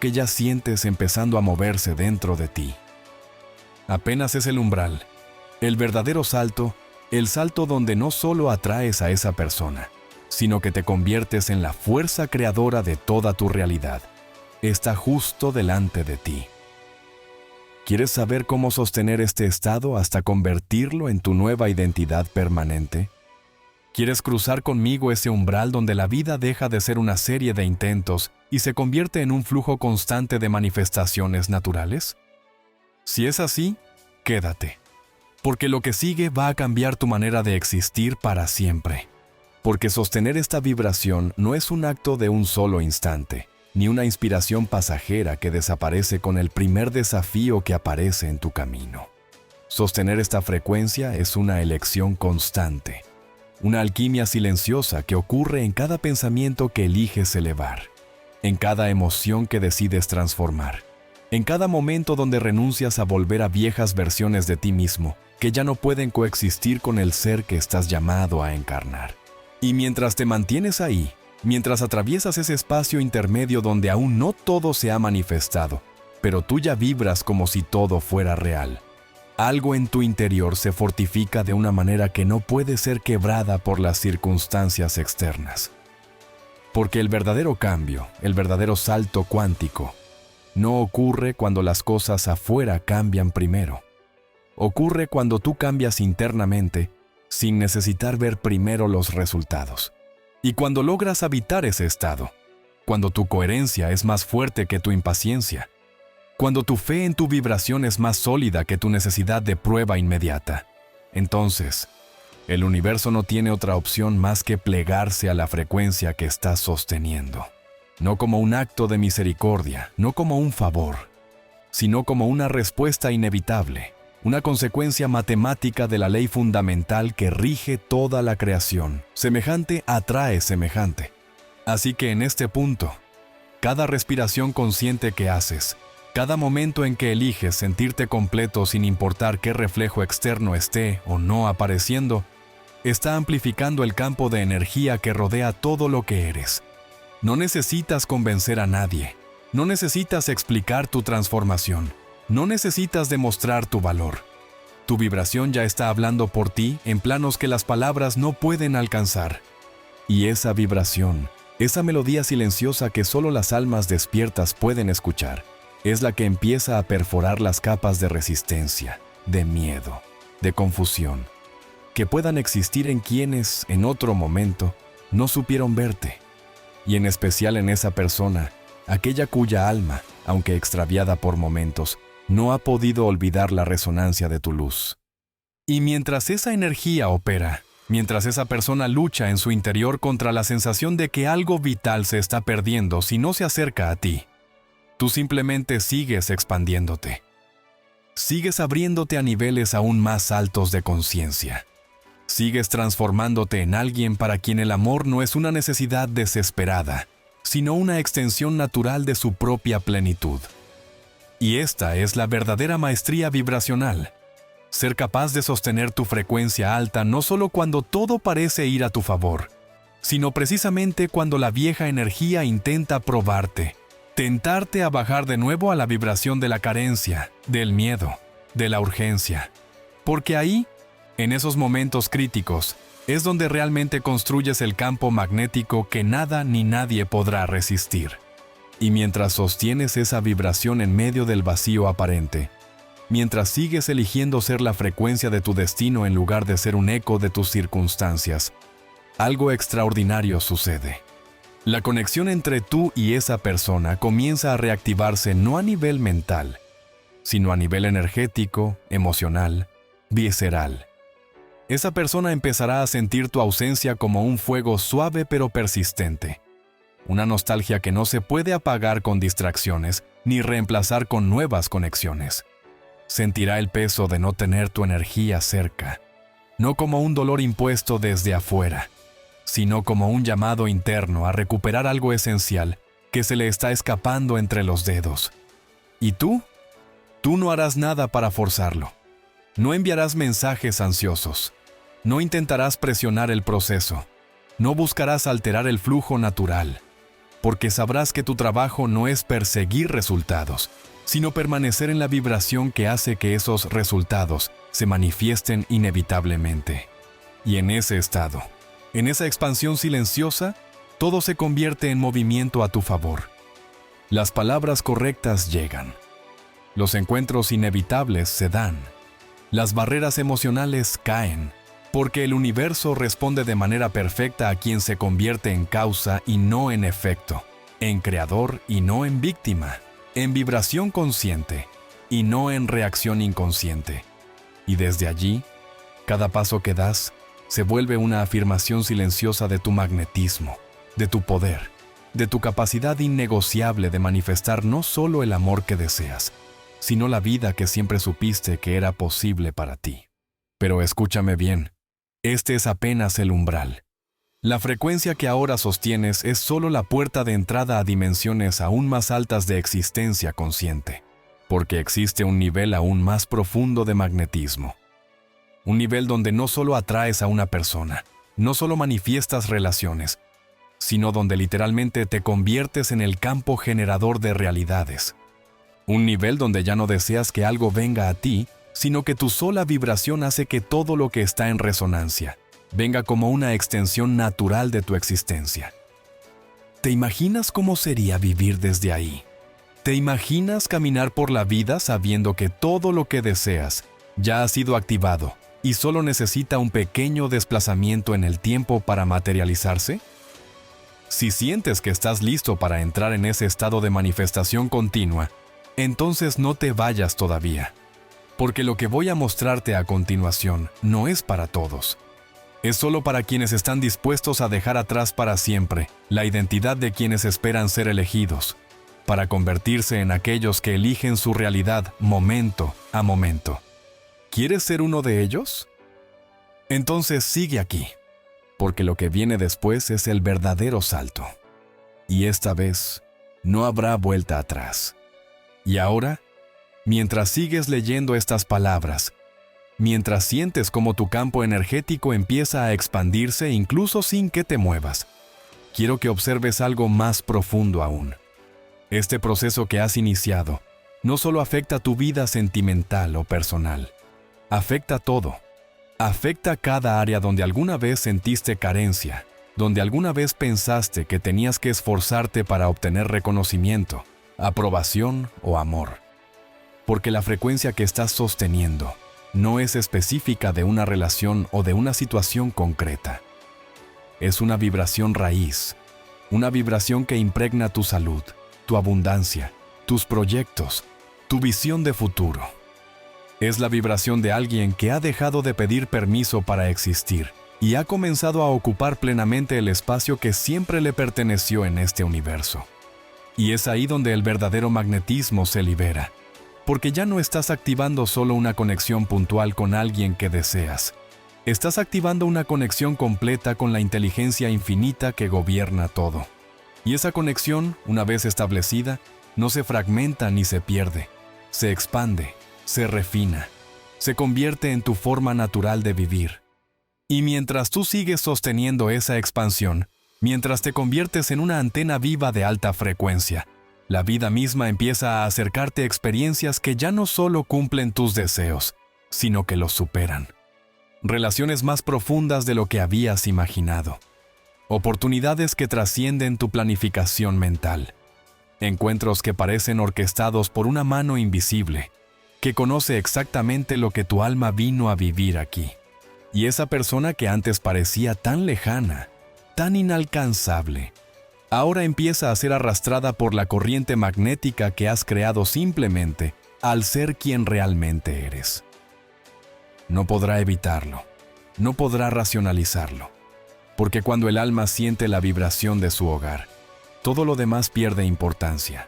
que ya sientes empezando a moverse dentro de ti, apenas es el umbral, el verdadero salto, el salto donde no solo atraes a esa persona, sino que te conviertes en la fuerza creadora de toda tu realidad. Está justo delante de ti. ¿Quieres saber cómo sostener este estado hasta convertirlo en tu nueva identidad permanente? ¿Quieres cruzar conmigo ese umbral donde la vida deja de ser una serie de intentos y se convierte en un flujo constante de manifestaciones naturales? Si es así, quédate, porque lo que sigue va a cambiar tu manera de existir para siempre. Porque sostener esta vibración no es un acto de un solo instante, ni una inspiración pasajera que desaparece con el primer desafío que aparece en tu camino. Sostener esta frecuencia es una elección constante, una alquimia silenciosa que ocurre en cada pensamiento que eliges elevar, en cada emoción que decides transformar, en cada momento donde renuncias a volver a viejas versiones de ti mismo que ya no pueden coexistir con el ser que estás llamado a encarnar. Y mientras te mantienes ahí, mientras atraviesas ese espacio intermedio donde aún no todo se ha manifestado, pero tú ya vibras como si todo fuera real, algo en tu interior se fortifica de una manera que no puede ser quebrada por las circunstancias externas. Porque el verdadero cambio, el verdadero salto cuántico, no ocurre cuando las cosas afuera cambian primero. Ocurre cuando tú cambias internamente sin necesitar ver primero los resultados. Y cuando logras habitar ese estado, cuando tu coherencia es más fuerte que tu impaciencia, cuando tu fe en tu vibración es más sólida que tu necesidad de prueba inmediata, entonces, el universo no tiene otra opción más que plegarse a la frecuencia que estás sosteniendo. No como un acto de misericordia, no como un favor, sino como una respuesta inevitable, una consecuencia matemática de la ley fundamental que rige toda la creación. Semejante atrae semejante. Así que en este punto, cada respiración consciente que haces, cada momento en que eliges sentirte completo sin importar qué reflejo externo esté o no apareciendo, está amplificando el campo de energía que rodea todo lo que eres. No necesitas convencer a nadie, no necesitas explicar tu transformación, no necesitas demostrar tu valor. Tu vibración ya está hablando por ti en planos que las palabras no pueden alcanzar. Y esa vibración, esa melodía silenciosa que solo las almas despiertas pueden escuchar, es la que empieza a perforar las capas de resistencia, de miedo, de confusión, que puedan existir en quienes, en otro momento, no supieron verte. Y en especial en esa persona, aquella cuya alma, aunque extraviada por momentos, no ha podido olvidar la resonancia de tu luz. Y mientras esa energía opera, mientras esa persona lucha en su interior contra la sensación de que algo vital se está perdiendo si no se acerca a ti, tú simplemente sigues expandiéndote. Sigues abriéndote a niveles aún más altos de conciencia. Sigues transformándote en alguien para quien el amor no es una necesidad desesperada, sino una extensión natural de su propia plenitud. Y esta es la verdadera maestría vibracional. Ser capaz de sostener tu frecuencia alta no solo cuando todo parece ir a tu favor, sino precisamente cuando la vieja energía intenta probarte, tentarte a bajar de nuevo a la vibración de la carencia, del miedo, de la urgencia. Porque ahí, en esos momentos críticos, es donde realmente construyes el campo magnético que nada ni nadie podrá resistir. Y mientras sostienes esa vibración en medio del vacío aparente, mientras sigues eligiendo ser la frecuencia de tu destino en lugar de ser un eco de tus circunstancias, algo extraordinario sucede. La conexión entre tú y esa persona comienza a reactivarse no a nivel mental, sino a nivel energético, emocional, visceral. Esa persona empezará a sentir tu ausencia como un fuego suave pero persistente. Una nostalgia que no se puede apagar con distracciones ni reemplazar con nuevas conexiones. Sentirá el peso de no tener tu energía cerca, no como un dolor impuesto desde afuera, sino como un llamado interno a recuperar algo esencial que se le está escapando entre los dedos. ¿Y tú? Tú no harás nada para forzarlo. No enviarás mensajes ansiosos. No intentarás presionar el proceso. No buscarás alterar el flujo natural, porque sabrás que tu trabajo no es perseguir resultados, sino permanecer en la vibración que hace que esos resultados se manifiesten inevitablemente. Y en ese estado, en esa expansión silenciosa, todo se convierte en movimiento a tu favor. Las palabras correctas llegan. Los encuentros inevitables se dan. Las barreras emocionales caen, porque el universo responde de manera perfecta a quien se convierte en causa y no en efecto, en creador y no en víctima, en vibración consciente y no en reacción inconsciente. Y desde allí, cada paso que das se vuelve una afirmación silenciosa de tu magnetismo, de tu poder, de tu capacidad innegociable de manifestar no solo el amor que deseas, sino la vida que siempre supiste que era posible para ti. Pero escúchame bien, este es apenas el umbral. La frecuencia que ahora sostienes es solo la puerta de entrada a dimensiones aún más altas de existencia consciente, porque existe un nivel aún más profundo de magnetismo. Un nivel donde no solo atraes a una persona, no solo manifiestas relaciones, sino donde literalmente te conviertes en el campo generador de realidades. Un nivel donde ya no deseas que algo venga a ti, sino que tu sola vibración hace que todo lo que está en resonancia venga como una extensión natural de tu existencia. ¿Te imaginas cómo sería vivir desde ahí? ¿Te imaginas caminar por la vida sabiendo que todo lo que deseas ya ha sido activado y solo necesita un pequeño desplazamiento en el tiempo para materializarse? Si sientes que estás listo para entrar en ese estado de manifestación continua, entonces no te vayas todavía, porque lo que voy a mostrarte a continuación no es para todos. Es solo para quienes están dispuestos a dejar atrás para siempre la identidad de quienes esperan ser elegidos, para convertirse en aquellos que eligen su realidad momento a momento. ¿Quieres ser uno de ellos? Entonces sigue aquí, porque lo que viene después es el verdadero salto. Y esta vez no habrá vuelta atrás. Y ahora, mientras sigues leyendo estas palabras, mientras sientes cómo tu campo energético empieza a expandirse incluso sin que te muevas, quiero que observes algo más profundo aún. Este proceso que has iniciado no solo afecta tu vida sentimental o personal, afecta todo. Afecta cada área donde alguna vez sentiste carencia, donde alguna vez pensaste que tenías que esforzarte para obtener reconocimiento, aprobación o amor. Porque la frecuencia que estás sosteniendo no es específica de una relación o de una situación concreta. Es una vibración raíz, una vibración que impregna tu salud, tu abundancia, tus proyectos, tu visión de futuro. Es la vibración de alguien que ha dejado de pedir permiso para existir y ha comenzado a ocupar plenamente el espacio que siempre le perteneció en este universo. Y es ahí donde el verdadero magnetismo se libera, porque ya no estás activando solo una conexión puntual con alguien que deseas. Estás activando una conexión completa con la inteligencia infinita que gobierna todo. Y esa conexión, una vez establecida, no se fragmenta ni se pierde, se expande, se refina, se convierte en tu forma natural de vivir. Y mientras tú sigues sosteniendo esa expansión, mientras te conviertes en una antena viva de alta frecuencia, la vida misma empieza a acercarte experiencias que ya no solo cumplen tus deseos, sino que los superan. Relaciones más profundas de lo que habías imaginado. Oportunidades que trascienden tu planificación mental. Encuentros que parecen orquestados por una mano invisible, que conoce exactamente lo que tu alma vino a vivir aquí. Y esa persona que antes parecía tan lejana, tan inalcanzable, ahora empieza a ser arrastrada por la corriente magnética que has creado simplemente al ser quien realmente eres. No podrá evitarlo, no podrá racionalizarlo, porque cuando el alma siente la vibración de su hogar, todo lo demás pierde importancia.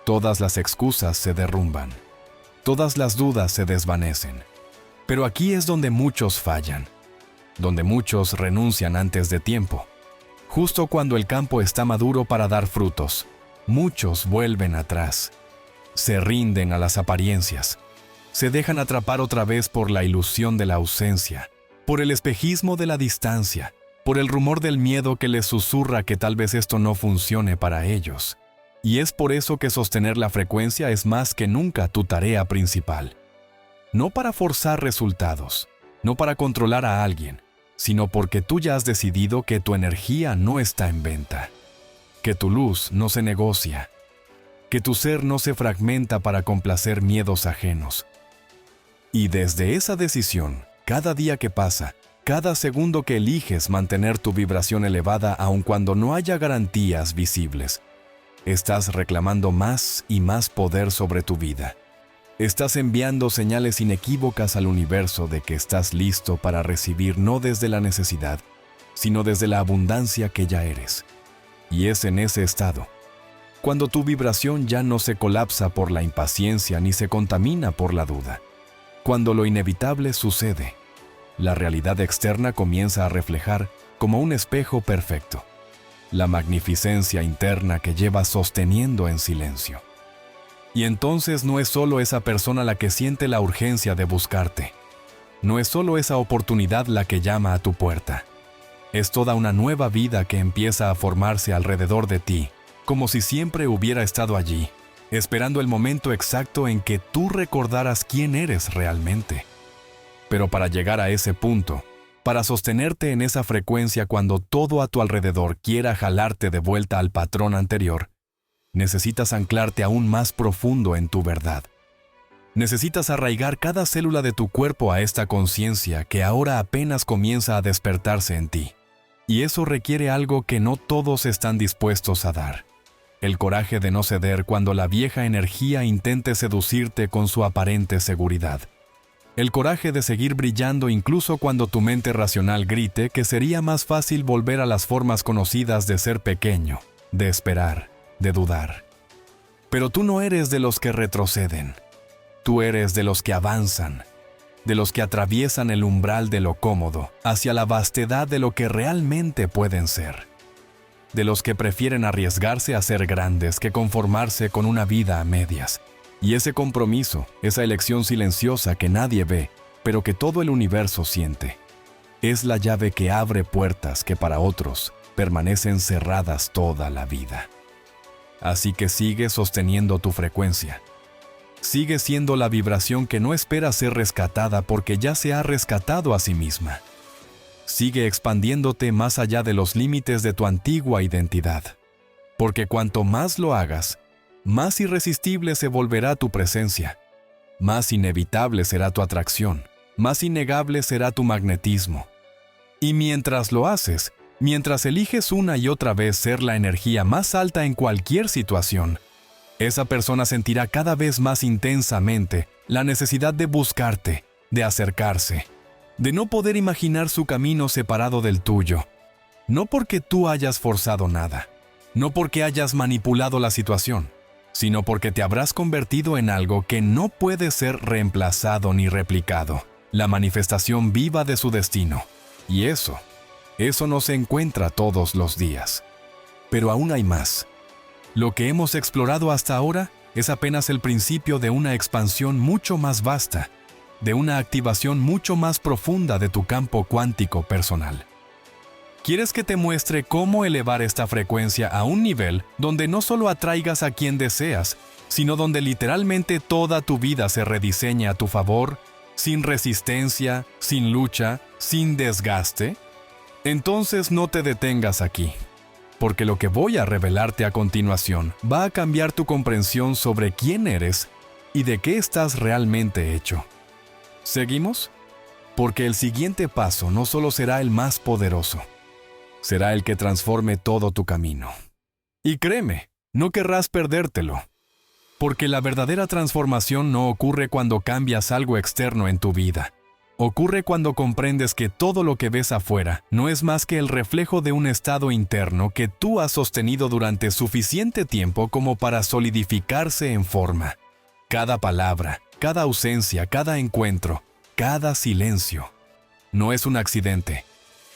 Todas las excusas se derrumban, todas las dudas se desvanecen. Pero aquí es donde muchos fallan, donde muchos renuncian antes de tiempo, justo cuando el campo está maduro para dar frutos, muchos vuelven atrás. Se rinden a las apariencias. Se dejan atrapar otra vez por la ilusión de la ausencia, por el espejismo de la distancia, por el rumor del miedo que les susurra que tal vez esto no funcione para ellos. Y es por eso que sostener la frecuencia es más que nunca tu tarea principal. No para forzar resultados, no para controlar a alguien, sino porque tú ya has decidido que tu energía no está en venta, que tu luz no se negocia, que tu ser no se fragmenta para complacer miedos ajenos. Y desde esa decisión, cada día que pasa, cada segundo que eliges mantener tu vibración elevada aun cuando no haya garantías visibles, estás reclamando más y más poder sobre tu vida. Estás enviando señales inequívocas al universo de que estás listo para recibir no desde la necesidad, sino desde la abundancia que ya eres. Y es en ese estado, cuando tu vibración ya no se colapsa por la impaciencia ni se contamina por la duda, cuando lo inevitable sucede, la realidad externa comienza a reflejar como un espejo perfecto la magnificencia interna que llevas sosteniendo en silencio. Y entonces no es solo esa persona la que siente la urgencia de buscarte. No es solo esa oportunidad la que llama a tu puerta. Es toda una nueva vida que empieza a formarse alrededor de ti, como si siempre hubiera estado allí, esperando el momento exacto en que tú recordaras quién eres realmente. Pero para llegar a ese punto, para sostenerte en esa frecuencia cuando todo a tu alrededor quiera jalarte de vuelta al patrón anterior, necesitas anclarte aún más profundo en tu verdad. Necesitas arraigar cada célula de tu cuerpo a esta conciencia que ahora apenas comienza a despertarse en ti. Y eso requiere algo que no todos están dispuestos a dar. El coraje de no ceder cuando la vieja energía intente seducirte con su aparente seguridad. El coraje de seguir brillando incluso cuando tu mente racional grite que sería más fácil volver a las formas conocidas de ser pequeño, de esperar, de dudar. Pero tú no eres de los que retroceden. Tú eres de los que avanzan, de los que atraviesan el umbral de lo cómodo hacia la vastedad de lo que realmente pueden ser. De los que prefieren arriesgarse a ser grandes que conformarse con una vida a medias. Y ese compromiso, esa elección silenciosa que nadie ve, pero que todo el universo siente, es la llave que abre puertas que para otros permanecen cerradas toda la vida. Así que sigue sosteniendo tu frecuencia. Sigue siendo la vibración que no espera ser rescatada porque ya se ha rescatado a sí misma. Sigue expandiéndote más allá de los límites de tu antigua identidad. Porque cuanto más lo hagas, más irresistible se volverá tu presencia, más inevitable será tu atracción, más innegable será tu magnetismo. Y mientras lo haces, mientras eliges una y otra vez ser la energía más alta en cualquier situación, esa persona sentirá cada vez más intensamente la necesidad de buscarte, de acercarse, de no poder imaginar su camino separado del tuyo. No porque tú hayas forzado nada, no porque hayas manipulado la situación, sino porque te habrás convertido en algo que no puede ser reemplazado ni replicado, la manifestación viva de su destino. Y eso no se encuentra todos los días. Pero aún hay más. Lo que hemos explorado hasta ahora es apenas el principio de una expansión mucho más vasta, de una activación mucho más profunda de tu campo cuántico personal. ¿Quieres que te muestre cómo elevar esta frecuencia a un nivel donde no solo atraigas a quien deseas, sino donde literalmente toda tu vida se rediseñe a tu favor, sin resistencia, sin lucha, sin desgaste? Entonces no te detengas aquí, porque lo que voy a revelarte a continuación va a cambiar tu comprensión sobre quién eres y de qué estás realmente hecho. ¿Seguimos? Porque el siguiente paso no solo será el más poderoso, será el que transforme todo tu camino. Y créeme, no querrás perdértelo, porque la verdadera transformación no ocurre cuando cambias algo externo en tu vida. Ocurre cuando comprendes que todo lo que ves afuera no es más que el reflejo de un estado interno que tú has sostenido durante suficiente tiempo como para solidificarse en forma. Cada palabra, cada ausencia, cada encuentro, cada silencio, no es un accidente.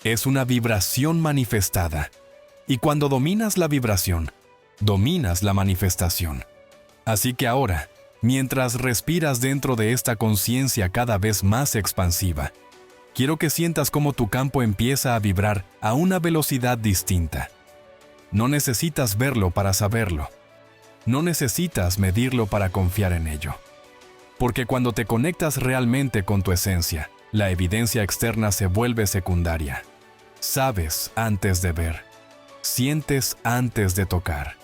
Es una vibración manifestada. Y cuando dominas la vibración, dominas la manifestación. Así que ahora, mientras respiras dentro de esta conciencia cada vez más expansiva, quiero que sientas cómo tu campo empieza a vibrar a una velocidad distinta. No necesitas verlo para saberlo. No necesitas medirlo para confiar en ello. Porque cuando te conectas realmente con tu esencia, la evidencia externa se vuelve secundaria. Sabes antes de ver. Sientes antes de tocar.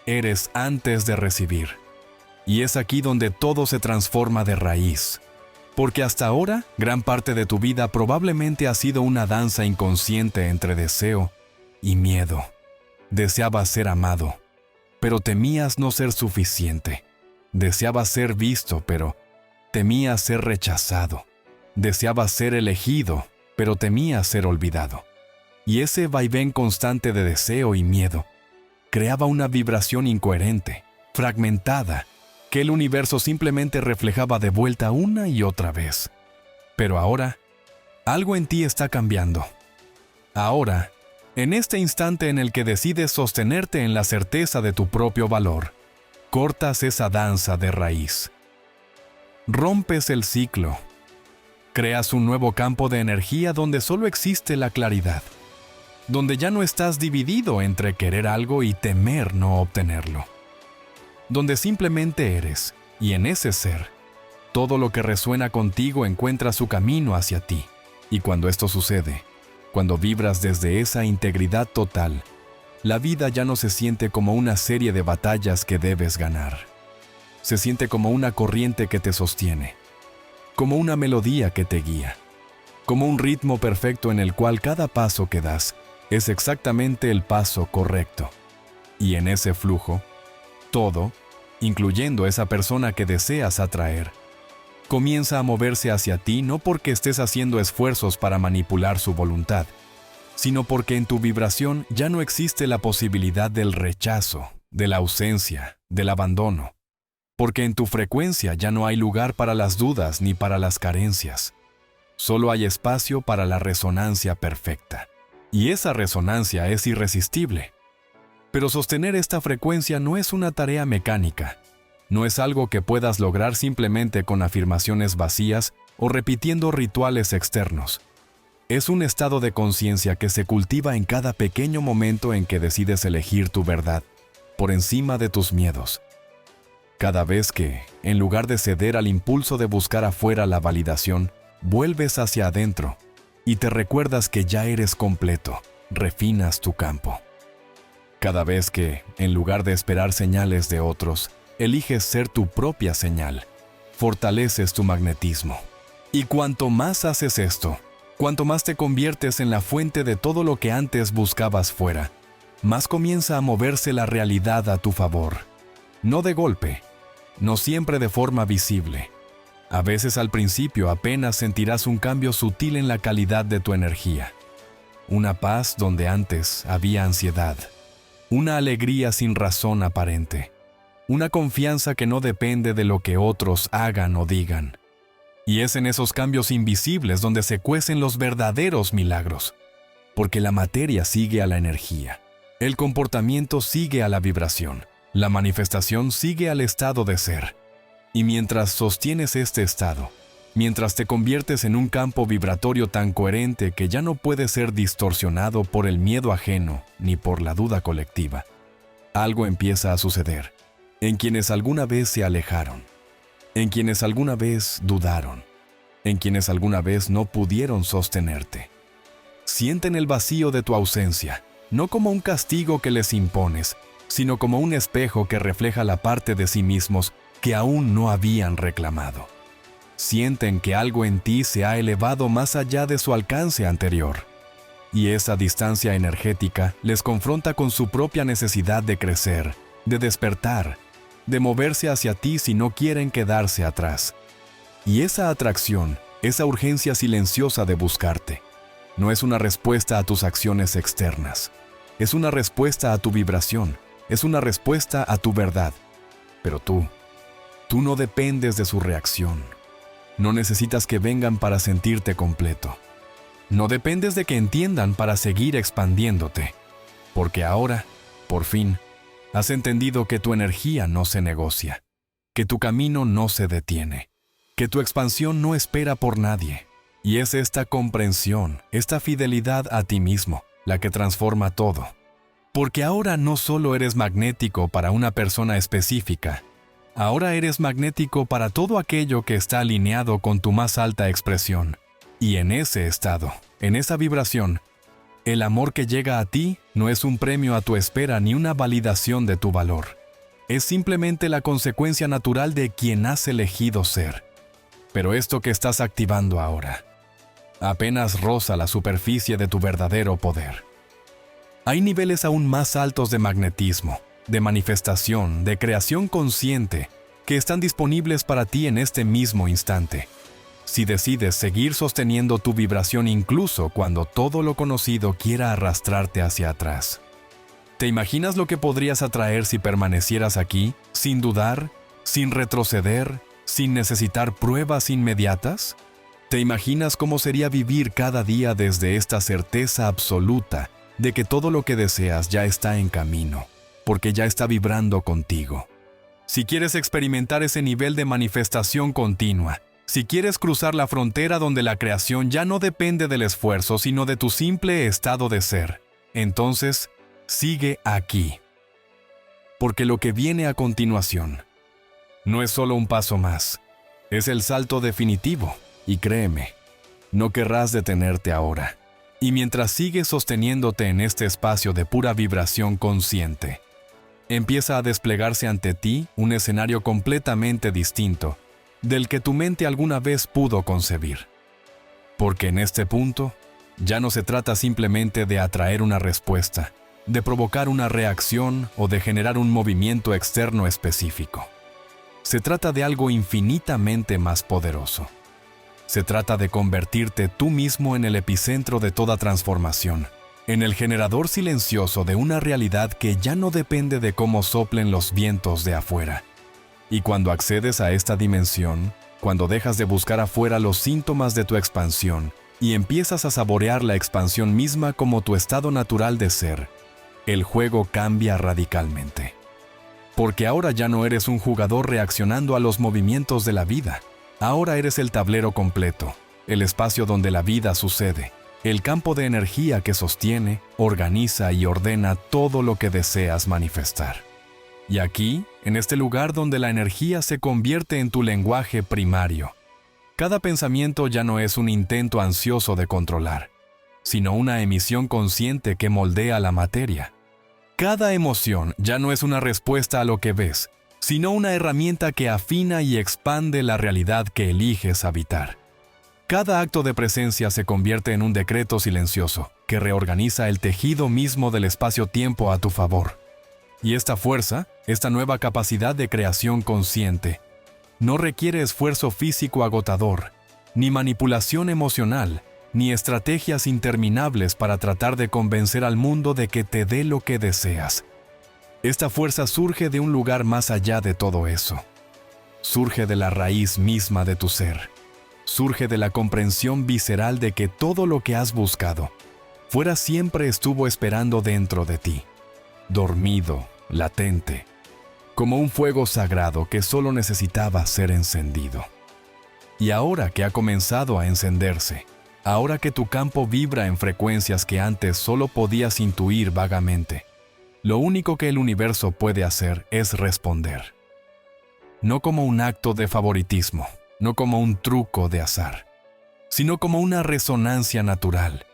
Eres antes de recibir. Y es aquí donde todo se transforma de raíz. Porque hasta ahora, gran parte de tu vida probablemente ha sido una danza inconsciente entre deseo y miedo. Deseabas ser amado, pero temías no ser suficiente. Deseabas ser visto, pero temías ser rechazado. Deseabas ser elegido, pero temías ser olvidado. Y ese vaivén constante de deseo y miedo creaba una vibración incoherente, fragmentada, que el universo simplemente reflejaba de vuelta una y otra vez. Pero ahora, algo en ti está cambiando. Ahora, en este instante en el que decides sostenerte en la certeza de tu propio valor, cortas esa danza de raíz. Rompes el ciclo. Creas un nuevo campo de energía donde solo existe la claridad, donde ya no estás dividido entre querer algo y temer no obtenerlo, donde simplemente eres, y en ese ser, todo lo que resuena contigo encuentra su camino hacia ti. Y cuando esto sucede, cuando vibras desde esa integridad total, la vida ya no se siente como una serie de batallas que debes ganar. Se siente como una corriente que te sostiene, como una melodía que te guía, como un ritmo perfecto en el cual cada paso que das es exactamente el paso correcto. Y en ese flujo, todo, incluyendo esa persona que deseas atraer, comienza a moverse hacia ti no porque estés haciendo esfuerzos para manipular su voluntad, sino porque en tu vibración ya no existe la posibilidad del rechazo, de la ausencia, del abandono. Porque en tu frecuencia ya no hay lugar para las dudas ni para las carencias. Solo hay espacio para la resonancia perfecta. Y esa resonancia es irresistible. Pero sostener esta frecuencia no es una tarea mecánica. No es algo que puedas lograr simplemente con afirmaciones vacías o repitiendo rituales externos. Es un estado de conciencia que se cultiva en cada pequeño momento en que decides elegir tu verdad, por encima de tus miedos. Cada vez que, en lugar de ceder al impulso de buscar afuera la validación, vuelves hacia adentro y te recuerdas que ya eres completo, refinas tu campo. Cada vez que, en lugar de esperar señales de otros, eliges ser tu propia señal, fortaleces tu magnetismo. Y cuanto más haces esto, cuanto más te conviertes en la fuente de todo lo que antes buscabas fuera, más comienza a moverse la realidad a tu favor. No de golpe, no siempre de forma visible. A veces al principio apenas sentirás un cambio sutil en la calidad de tu energía. Una paz donde antes había ansiedad. Una alegría sin razón aparente. Una confianza que no depende de lo que otros hagan o digan. Y es en esos cambios invisibles donde se cuecen los verdaderos milagros. Porque la materia sigue a la energía. El comportamiento sigue a la vibración. La manifestación sigue al estado de ser. Y mientras sostienes este estado, mientras te conviertes en un campo vibratorio tan coherente que ya no puede ser distorsionado por el miedo ajeno ni por la duda colectiva, algo empieza a suceder en quienes alguna vez se alejaron, en quienes alguna vez dudaron, en quienes alguna vez no pudieron sostenerte. Sienten el vacío de tu ausencia, no como un castigo que les impones, sino como un espejo que refleja la parte de sí mismos que aún no habían reclamado. Sienten que algo en ti se ha elevado más allá de su alcance anterior, y esa distancia energética les confronta con su propia necesidad de crecer, de despertar, de moverse hacia ti si no quieren quedarse atrás. Y esa atracción, esa urgencia silenciosa de buscarte, no es una respuesta a tus acciones externas, es una respuesta a tu vibración, es una respuesta a tu verdad. Pero tú no dependes de su reacción. No necesitas que vengan para sentirte completo. No dependes de que entiendan para seguir expandiéndote. Porque ahora, por fin, Has entendido que tu energía no se negocia, que tu camino no se detiene, que tu expansión no espera por nadie. Y es esta comprensión, esta fidelidad a ti mismo, la que transforma todo. Porque ahora no solo eres magnético para una persona específica, ahora eres magnético para todo aquello que está alineado con tu más alta expresión. Y en ese estado, en esa vibración, el amor que llega a ti no es un premio a tu espera ni una validación de tu valor. Es simplemente la consecuencia natural de quien has elegido ser. Pero esto que estás activando ahora apenas roza la superficie de tu verdadero poder. Hay niveles aún más altos de magnetismo, de manifestación, de creación consciente, que están disponibles para ti en este mismo instante. Si decides seguir sosteniendo tu vibración incluso cuando todo lo conocido quiera arrastrarte hacia atrás. ¿Te imaginas lo que podrías atraer si permanecieras aquí, sin dudar, sin retroceder, sin necesitar pruebas inmediatas? ¿Te imaginas cómo sería vivir cada día desde esta certeza absoluta de que todo lo que deseas ya está en camino, porque ya está vibrando contigo? Si quieres experimentar ese nivel de manifestación continua, si quieres cruzar la frontera donde la creación ya no depende del esfuerzo, sino de tu simple estado de ser, entonces, sigue aquí. Porque lo que viene a continuación no es solo un paso más, es el salto definitivo. Y créeme, no querrás detenerte ahora. Y mientras sigues sosteniéndote en este espacio de pura vibración consciente, empieza a desplegarse ante ti un escenario completamente distinto del que tu mente alguna vez pudo concebir. Porque en este punto, ya no se trata simplemente de atraer una respuesta, de provocar una reacción o de generar un movimiento externo específico. Se trata de algo infinitamente más poderoso. Se trata de convertirte tú mismo en el epicentro de toda transformación, en el generador silencioso de una realidad que ya no depende de cómo soplen los vientos de afuera. Y cuando accedes a esta dimensión, cuando dejas de buscar afuera los síntomas de tu expansión y empiezas a saborear la expansión misma como tu estado natural de ser, el juego cambia radicalmente. Porque ahora ya no eres un jugador reaccionando a los movimientos de la vida. Ahora eres el tablero completo, el espacio donde la vida sucede, el campo de energía que sostiene, organiza y ordena todo lo que deseas manifestar. Y aquí, en este lugar donde la energía se convierte en tu lenguaje primario, cada pensamiento ya no es un intento ansioso de controlar, sino una emisión consciente que moldea la materia. Cada emoción ya no es una respuesta a lo que ves, sino una herramienta que afina y expande la realidad que eliges habitar. Cada acto de presencia se convierte en un decreto silencioso que reorganiza el tejido mismo del espacio-tiempo a tu favor. Y esta fuerza, esta nueva capacidad de creación consciente, no requiere esfuerzo físico agotador, ni manipulación emocional, ni estrategias interminables para tratar de convencer al mundo de que te dé lo que deseas. Esta fuerza surge de un lugar más allá de todo eso. Surge de la raíz misma de tu ser. Surge de la comprensión visceral de que todo lo que has buscado, fuera siempre estuvo esperando dentro de ti. Dormido, latente, como un fuego sagrado que solo necesitaba ser encendido. Y ahora que ha comenzado a encenderse, ahora que tu campo vibra en frecuencias que antes solo podías intuir vagamente, lo único que el universo puede hacer es responder. No como un acto de favoritismo, no como un truco de azar, sino como una resonancia natural,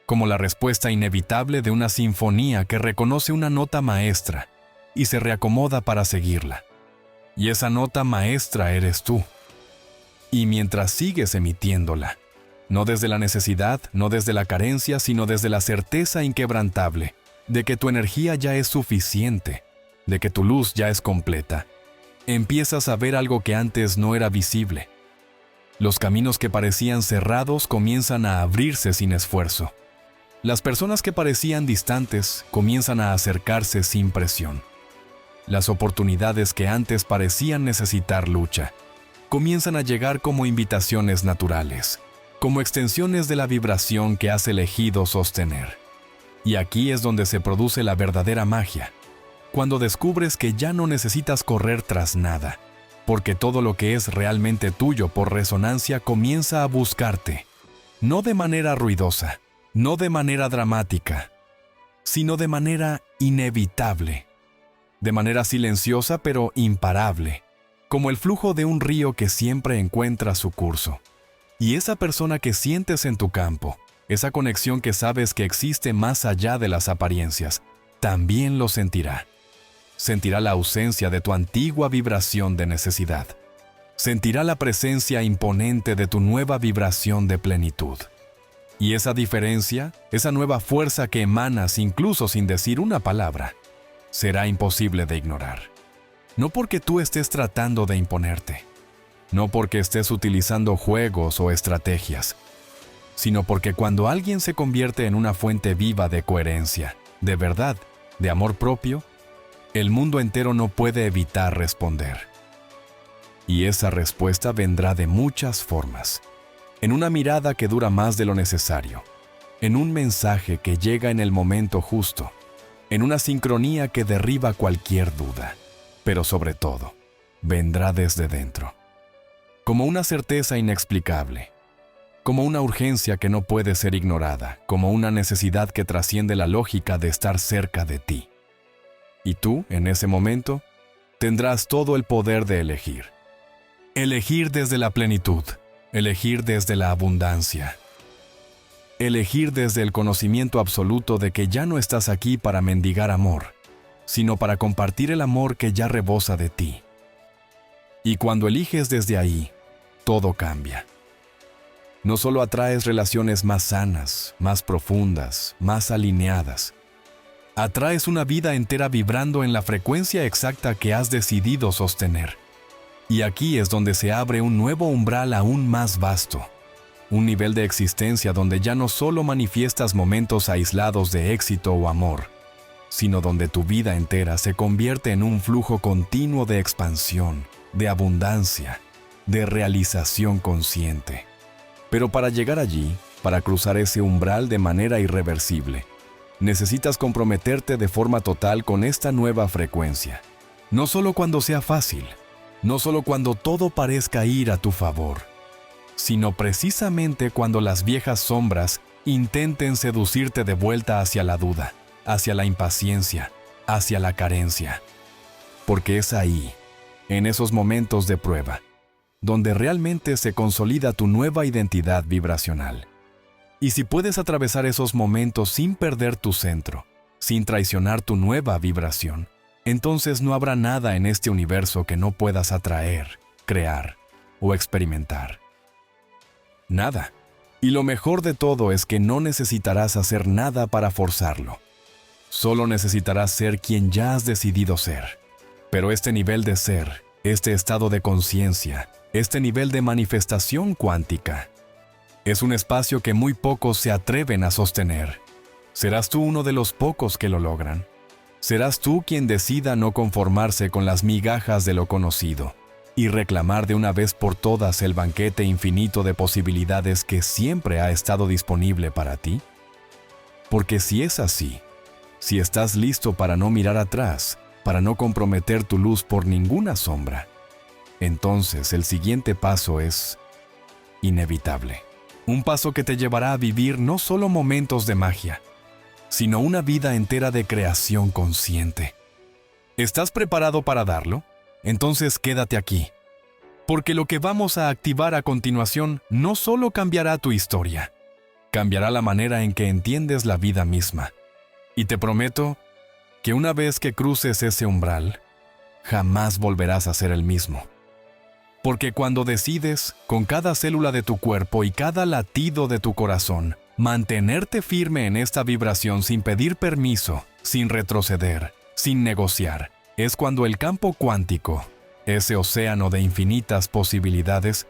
como la respuesta inevitable de una sinfonía que reconoce una nota maestra y se reacomoda para seguirla. Y esa nota maestra eres tú. Y mientras sigues emitiéndola, no desde la necesidad, no desde la carencia, sino desde la certeza inquebrantable de que tu energía ya es suficiente, de que tu luz ya es completa, empiezas a ver algo que antes no era visible. Los caminos que parecían cerrados comienzan a abrirse sin esfuerzo. Las personas que parecían distantes comienzan a acercarse sin presión. Las oportunidades que antes parecían necesitar lucha, comienzan a llegar como invitaciones naturales, como extensiones de la vibración que has elegido sostener. Y aquí es donde se produce la verdadera magia. cuando descubres que ya no necesitas correr tras nada, porque todo lo que es realmente tuyo por resonancia comienza a buscarte, no de manera ruidosa, no de manera dramática, sino de manera inevitable, de manera silenciosa pero imparable, como el flujo de un río que siempre encuentra su curso. Y esa persona que sientes en tu campo, esa conexión que sabes que existe más allá de las apariencias, también lo sentirá. Sentirá la ausencia de tu antigua vibración de necesidad. Sentirá la presencia imponente de tu nueva vibración de plenitud. Y esa diferencia, esa nueva fuerza que emanas incluso sin decir una palabra, será imposible de ignorar. No porque tú estés tratando de imponerte, no porque estés utilizando juegos o estrategias, sino porque cuando alguien se convierte en una fuente viva de coherencia, de verdad, de amor propio, el mundo entero no puede evitar responder. Y esa respuesta vendrá de muchas formas. En una mirada que dura más de lo necesario, en un mensaje que llega en el momento justo, en una sincronía que derriba cualquier duda, pero sobre todo, vendrá desde dentro. Como una certeza inexplicable, como una urgencia que no puede ser ignorada, como una necesidad que trasciende la lógica de estar cerca de ti. Y tú, en ese momento, tendrás todo el poder de elegir. Elegir desde la plenitud, elegir desde la abundancia. Elegir desde el conocimiento absoluto de que ya no estás aquí para mendigar amor, sino para compartir el amor que ya rebosa de ti. Y cuando eliges desde ahí, todo cambia. No solo atraes relaciones más sanas, más profundas, más alineadas. Atraes una vida entera vibrando en la frecuencia exacta que has decidido sostener. Y aquí es donde se abre un nuevo umbral aún más vasto. Un nivel de existencia donde ya no solo manifiestas momentos aislados de éxito o amor, sino donde tu vida entera se convierte en un flujo continuo de expansión, de abundancia, de realización consciente. Pero para llegar allí, para cruzar ese umbral de manera irreversible, necesitas comprometerte de forma total con esta nueva frecuencia. No solo cuando sea fácil, no solo cuando todo parezca ir a tu favor, sino precisamente cuando las viejas sombras intenten seducirte de vuelta hacia la duda, hacia la impaciencia, hacia la carencia. Porque es ahí, en esos momentos de prueba, donde realmente se consolida tu nueva identidad vibracional. Y si puedes atravesar esos momentos sin perder tu centro, sin traicionar tu nueva vibración, entonces no habrá nada en este universo que no puedas atraer, crear o experimentar. Nada. Y lo mejor de todo es que no necesitarás hacer nada para forzarlo. Solo necesitarás ser quien ya has decidido ser. Pero este nivel de ser, este estado de conciencia, este nivel de manifestación cuántica, es un espacio que muy pocos se atreven a sostener. ¿Serás tú uno de los pocos que lo logran? ¿Serás tú quien decida no conformarse con las migajas de lo conocido y reclamar de una vez por todas el banquete infinito de posibilidades que siempre ha estado disponible para ti? Porque si es así, si estás listo para no mirar atrás, para no comprometer tu luz por ninguna sombra, entonces el siguiente paso es inevitable. Un paso que te llevará a vivir no solo momentos de magia, sino una vida entera de creación consciente. ¿Estás preparado para darlo? Entonces quédate aquí, porque lo que vamos a activar a continuación no solo cambiará tu historia, cambiará la manera en que entiendes la vida misma. Y te prometo que una vez que cruces ese umbral, jamás volverás a ser el mismo. Porque cuando decides, con cada célula de tu cuerpo y cada latido de tu corazón, mantenerte firme en esta vibración sin pedir permiso, sin retroceder, sin negociar, es cuando el campo cuántico, ese océano de infinitas posibilidades,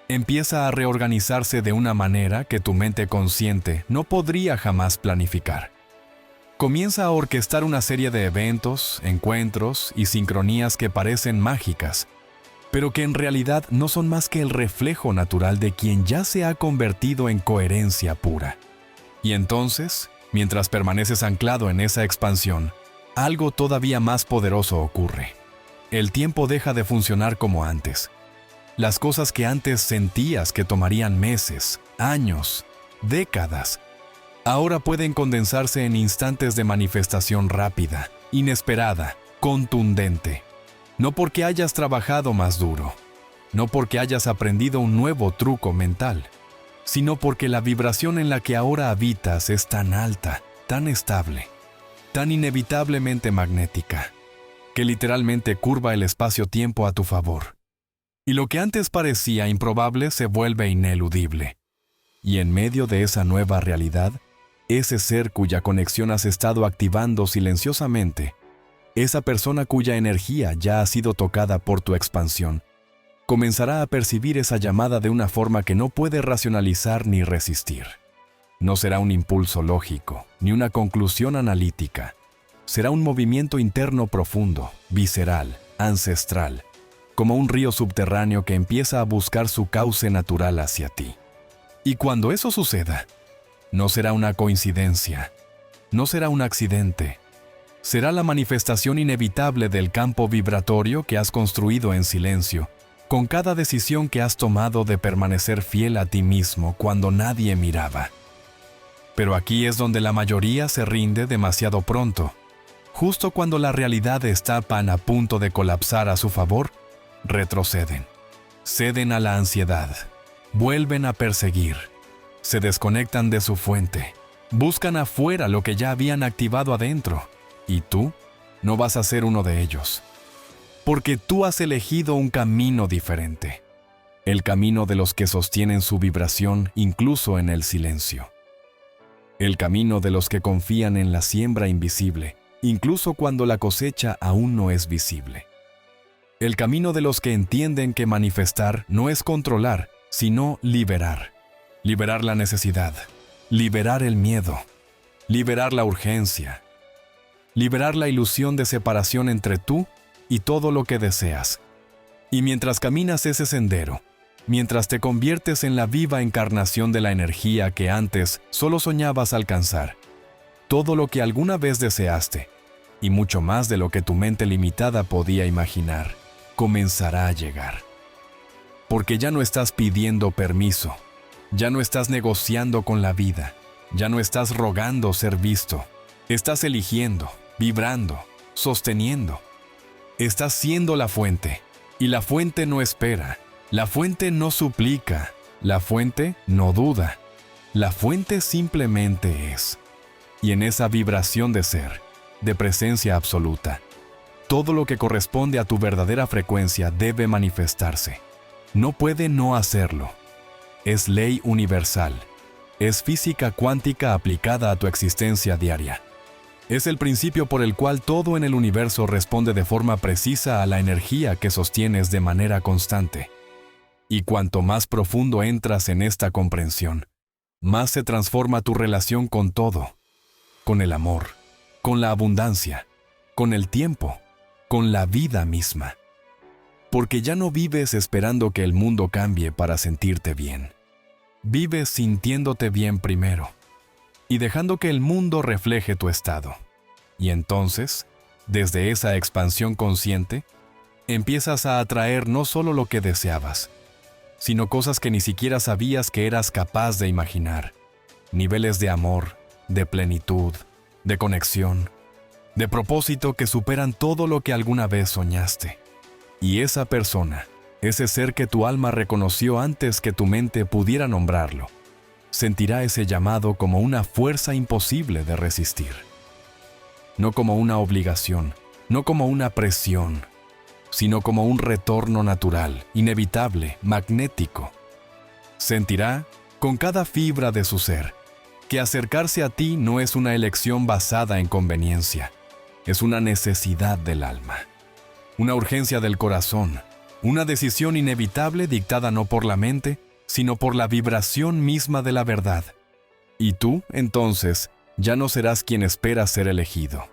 empieza a reorganizarse de una manera que tu mente consciente no podría jamás planificar. Comienza a orquestar una serie de eventos, encuentros y sincronías que parecen mágicas, pero que en realidad no son más que el reflejo natural de quien ya se ha convertido en coherencia pura. Y entonces, mientras permaneces anclado en esa expansión, algo todavía más poderoso ocurre. El tiempo deja de funcionar como antes. Las cosas que antes sentías que tomarían meses, años, décadas, ahora pueden condensarse en instantes de manifestación rápida, inesperada, contundente. No porque hayas trabajado más duro, no porque hayas aprendido un nuevo truco mental, sino porque la vibración en la que ahora habitas es tan alta, tan estable, tan inevitablemente magnética, que literalmente curva el espacio-tiempo a tu favor. Y lo que antes parecía improbable se vuelve ineludible. Y en medio de esa nueva realidad, ese ser cuya conexión has estado activando silenciosamente, esa persona cuya energía ya ha sido tocada por tu expansión, comenzará a percibir esa llamada de una forma que no puede racionalizar ni resistir. No será un impulso lógico, ni una conclusión analítica. Será un movimiento interno profundo, visceral, ancestral, como un río subterráneo que empieza a buscar su cauce natural hacia ti. Y cuando eso suceda, no será una coincidencia, no será un accidente. Será la manifestación inevitable del campo vibratorio que has construido en silencio, con cada decisión que has tomado de permanecer fiel a ti mismo cuando nadie miraba. Pero aquí es donde la mayoría se rinde demasiado pronto. Justo cuando la realidad está a punto de colapsar a su favor, retroceden, ceden a la ansiedad, vuelven a perseguir, se desconectan de su fuente, buscan afuera lo que ya habían activado adentro, y tú no vas a ser uno de ellos. Porque tú has elegido un camino diferente, el camino de los que sostienen su vibración incluso en el silencio. El camino de los que confían en la siembra invisible, incluso cuando la cosecha aún no es visible. El camino de los que entienden que manifestar no es controlar, sino liberar. Liberar la necesidad, liberar el miedo, liberar la urgencia, liberar la ilusión de separación entre tú y todo lo que deseas. Y mientras caminas ese sendero, mientras te conviertes en la viva encarnación de la energía que antes solo soñabas alcanzar, todo lo que alguna vez deseaste, y mucho más de lo que tu mente limitada podía imaginar, comenzará a llegar. Porque ya no estás pidiendo permiso, ya no estás negociando con la vida, ya no estás rogando ser visto, estás eligiendo, vibrando, sosteniendo. Estás siendo la fuente, y la fuente no espera, la fuente no suplica, la fuente no duda, la fuente simplemente es. Y en esa vibración de ser, de presencia absoluta, todo lo que corresponde a tu verdadera frecuencia debe manifestarse. No puede no hacerlo. Es ley universal. Es física cuántica aplicada a tu existencia diaria. Es el principio por el cual todo en el universo responde de forma precisa a la energía que sostienes de manera constante. Y cuanto más profundo entras en esta comprensión, más se transforma tu relación con todo, con el amor, con la abundancia, con el tiempo, con la vida misma. Porque ya no vives esperando que el mundo cambie para sentirte bien. Vives sintiéndote bien primero y dejando que el mundo refleje tu estado. Y entonces, desde esa expansión consciente, empiezas a atraer no solo lo que deseabas, sino cosas que ni siquiera sabías que eras capaz de imaginar. Niveles de amor, de plenitud, de conexión, de propósito que superan todo lo que alguna vez soñaste. Y esa persona, ese ser que tu alma reconoció antes que tu mente pudiera nombrarlo, sentirá ese llamado como una fuerza imposible de resistir. No como una obligación, no como una presión, sino como un retorno natural, inevitable, magnético. Sentirá, con cada fibra de su ser, que acercarse a ti no es una elección basada en conveniencia, es una necesidad del alma, una urgencia del corazón, una decisión inevitable dictada no por la mente, sino por la vibración misma de la verdad. Y tú, entonces, ya no serás quien espera ser elegido.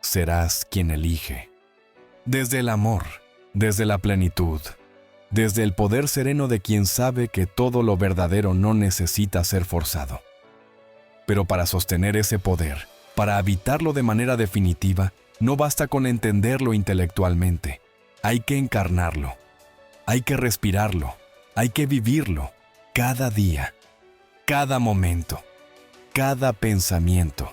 Serás quien elige. Desde el amor, desde la plenitud, desde el poder sereno de quien sabe que todo lo verdadero no necesita ser forzado. Pero para sostener ese poder, Para habitarlo de manera definitiva, no basta con entenderlo intelectualmente. Hay que encarnarlo. Hay que respirarlo. Hay que vivirlo. Cada día. Cada momento. Cada pensamiento.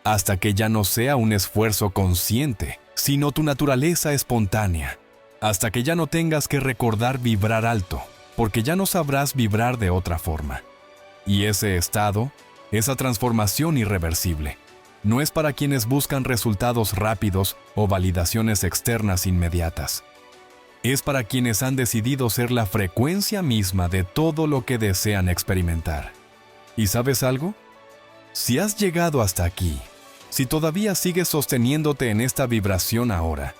Hasta que ya no sea un esfuerzo consciente, sino tu naturaleza espontánea. Hasta que ya no tengas que recordar vibrar alto, porque ya no sabrás vibrar de otra forma. Y ese estado, esa transformación irreversible, no es para quienes buscan resultados rápidos o validaciones externas inmediatas. Es para quienes han decidido ser la frecuencia misma de todo lo que desean experimentar. ¿Y sabes algo? Si has llegado hasta aquí, si todavía sigues sosteniéndote en esta vibración ahora,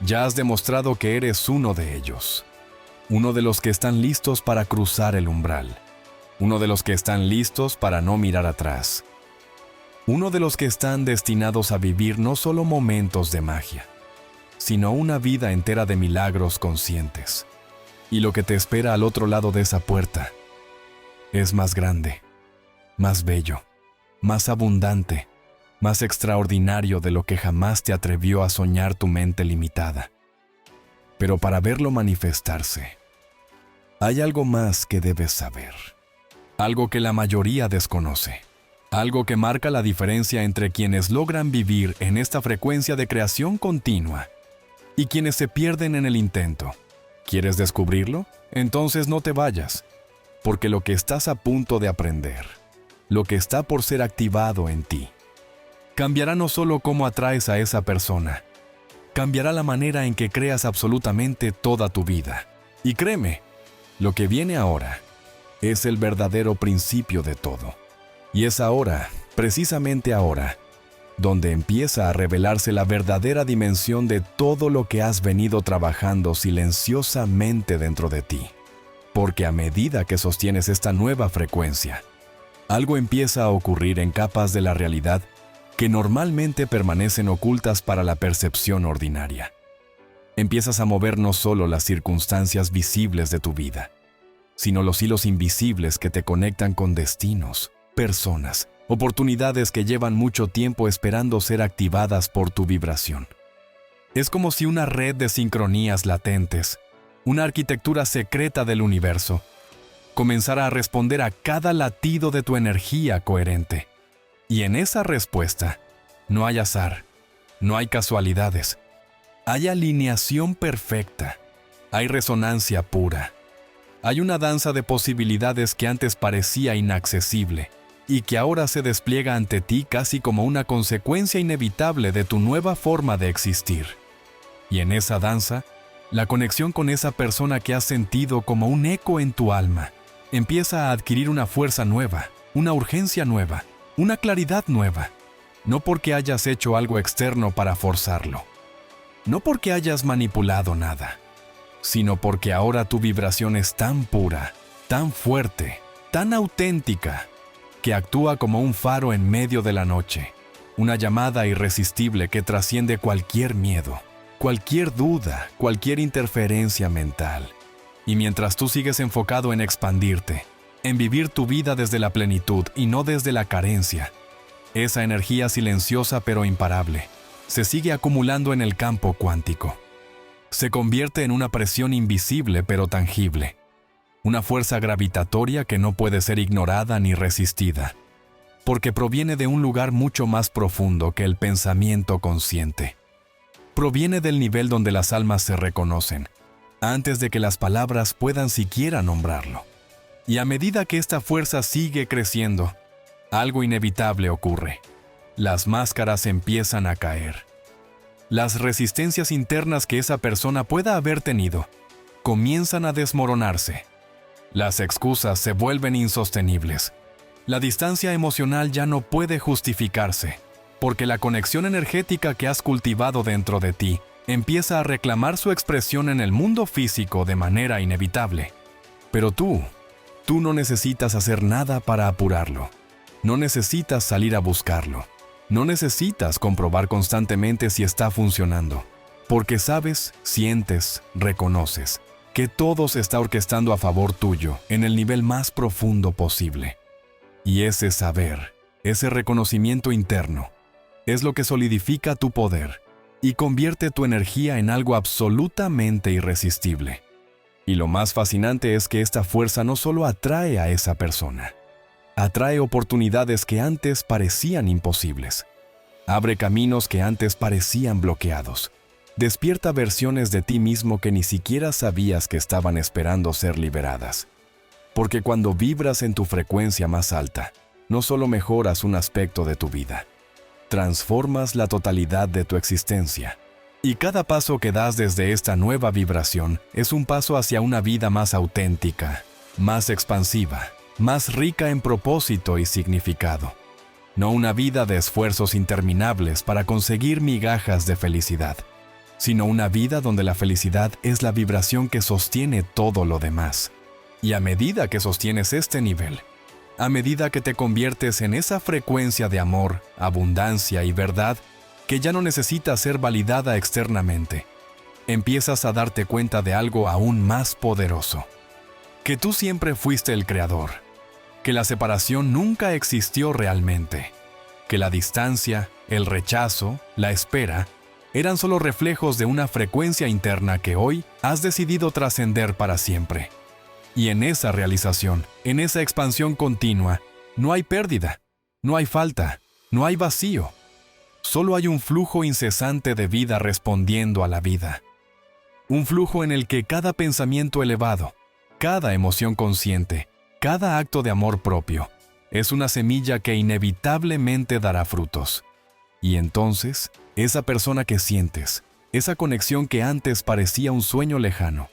ya has demostrado que eres uno de ellos. Uno de los que están listos para cruzar el umbral. Uno de los que están listos para no mirar atrás. Uno de los que están destinados a vivir no solo momentos de magia, sino una vida entera de milagros conscientes. Y lo que te espera al otro lado de esa puerta es más grande, más bello, más abundante, más extraordinario de lo que jamás te atrevió a soñar tu mente limitada. Pero para verlo manifestarse, hay algo más que debes saber. Algo que la mayoría desconoce. Algo que marca la diferencia entre quienes logran vivir en esta frecuencia de creación continua y quienes se pierden en el intento. ¿Quieres descubrirlo? Entonces no te vayas, porque lo que estás a punto de aprender, lo que está por ser activado en ti, cambiará no solo cómo atraes a esa persona, cambiará la manera en que creas absolutamente toda tu vida. Y créeme, lo que viene ahora es el verdadero principio de todo. Y es ahora, precisamente ahora, donde empieza a revelarse la verdadera dimensión de todo lo que has venido trabajando silenciosamente dentro de ti. Porque a medida que sostienes esta nueva frecuencia, algo empieza a ocurrir en capas de la realidad que normalmente permanecen ocultas para la percepción ordinaria. Empiezas a mover no solo las circunstancias visibles de tu vida, sino los hilos invisibles que te conectan con destinos, personas, oportunidades que llevan mucho tiempo esperando ser activadas por tu vibración. Es como si una red de sincronías latentes, una arquitectura secreta del universo, comenzara a responder a cada latido de tu energía coherente. Y en esa respuesta, no hay azar, no hay casualidades, hay alineación perfecta, hay resonancia pura. Hay una danza de posibilidades que antes parecía inaccesible y que ahora se despliega ante ti casi como una consecuencia inevitable de tu nueva forma de existir. Y en esa danza, la conexión con esa persona que has sentido como un eco en tu alma empieza a adquirir una fuerza nueva, una urgencia nueva, una claridad nueva. No porque hayas hecho algo externo para forzarlo, no porque hayas manipulado nada, sino porque ahora tu vibración es tan pura, tan fuerte, tan auténtica, que actúa como un faro en medio de la noche, una llamada irresistible que trasciende cualquier miedo, cualquier duda, cualquier interferencia mental. Y mientras tú sigues enfocado en expandirte, en vivir tu vida desde la plenitud y no desde la carencia, esa energía silenciosa pero imparable se sigue acumulando en el campo cuántico. Se convierte en una presión invisible pero tangible, una fuerza gravitatoria que no puede ser ignorada ni resistida, porque proviene de un lugar mucho más profundo que el pensamiento consciente. Proviene del nivel donde las almas se reconocen, antes de que las palabras puedan siquiera nombrarlo. Y a medida que esta fuerza sigue creciendo, algo inevitable ocurre. Las máscaras empiezan a caer. Las resistencias internas que esa persona pueda haber tenido comienzan a desmoronarse. Las excusas se vuelven insostenibles. La distancia emocional ya no puede justificarse, porque la conexión energética que has cultivado dentro de ti empieza a reclamar su expresión en el mundo físico de manera inevitable. Pero tú no necesitas hacer nada para apurarlo. No necesitas salir a buscarlo. No necesitas comprobar constantemente si está funcionando, porque sabes, sientes, reconoces que todo se está orquestando a favor tuyo en el nivel más profundo posible. Y ese saber, ese reconocimiento interno, Es lo que solidifica tu poder y convierte tu energía en algo absolutamente irresistible. Y lo más fascinante es que esta fuerza no solo atrae a esa persona, atrae oportunidades que antes parecían imposibles. Abre caminos que antes parecían bloqueados. Despierta versiones de ti mismo que ni siquiera sabías que estaban esperando ser liberadas. Porque cuando vibras en tu frecuencia más alta, no solo mejoras un aspecto de tu vida, transformas la totalidad de tu existencia. Y cada paso que das desde esta nueva vibración es un paso hacia una vida más auténtica, más expansiva, más rica en propósito y significado. No una vida de esfuerzos interminables para conseguir migajas de felicidad, sino una vida donde la felicidad es la vibración que sostiene todo lo demás. Y a medida que sostienes este nivel, a medida que te conviertes en esa frecuencia de amor, abundancia y verdad que ya no necesita ser validada externamente, empiezas a darte cuenta de algo aún más poderoso. Que tú siempre fuiste el creador, que la separación nunca existió realmente, que la distancia, el rechazo, la espera, eran solo reflejos de una frecuencia interna que hoy has decidido trascender para siempre. Y en esa realización, en esa expansión continua, no hay pérdida, no hay falta, no hay vacío. Solo hay un flujo incesante de vida respondiendo a la vida. Un flujo en el que cada pensamiento elevado, cada emoción consciente, cada acto de amor propio, es una semilla que inevitablemente dará frutos. Y entonces, esa persona que sientes, esa conexión que antes parecía un sueño lejano,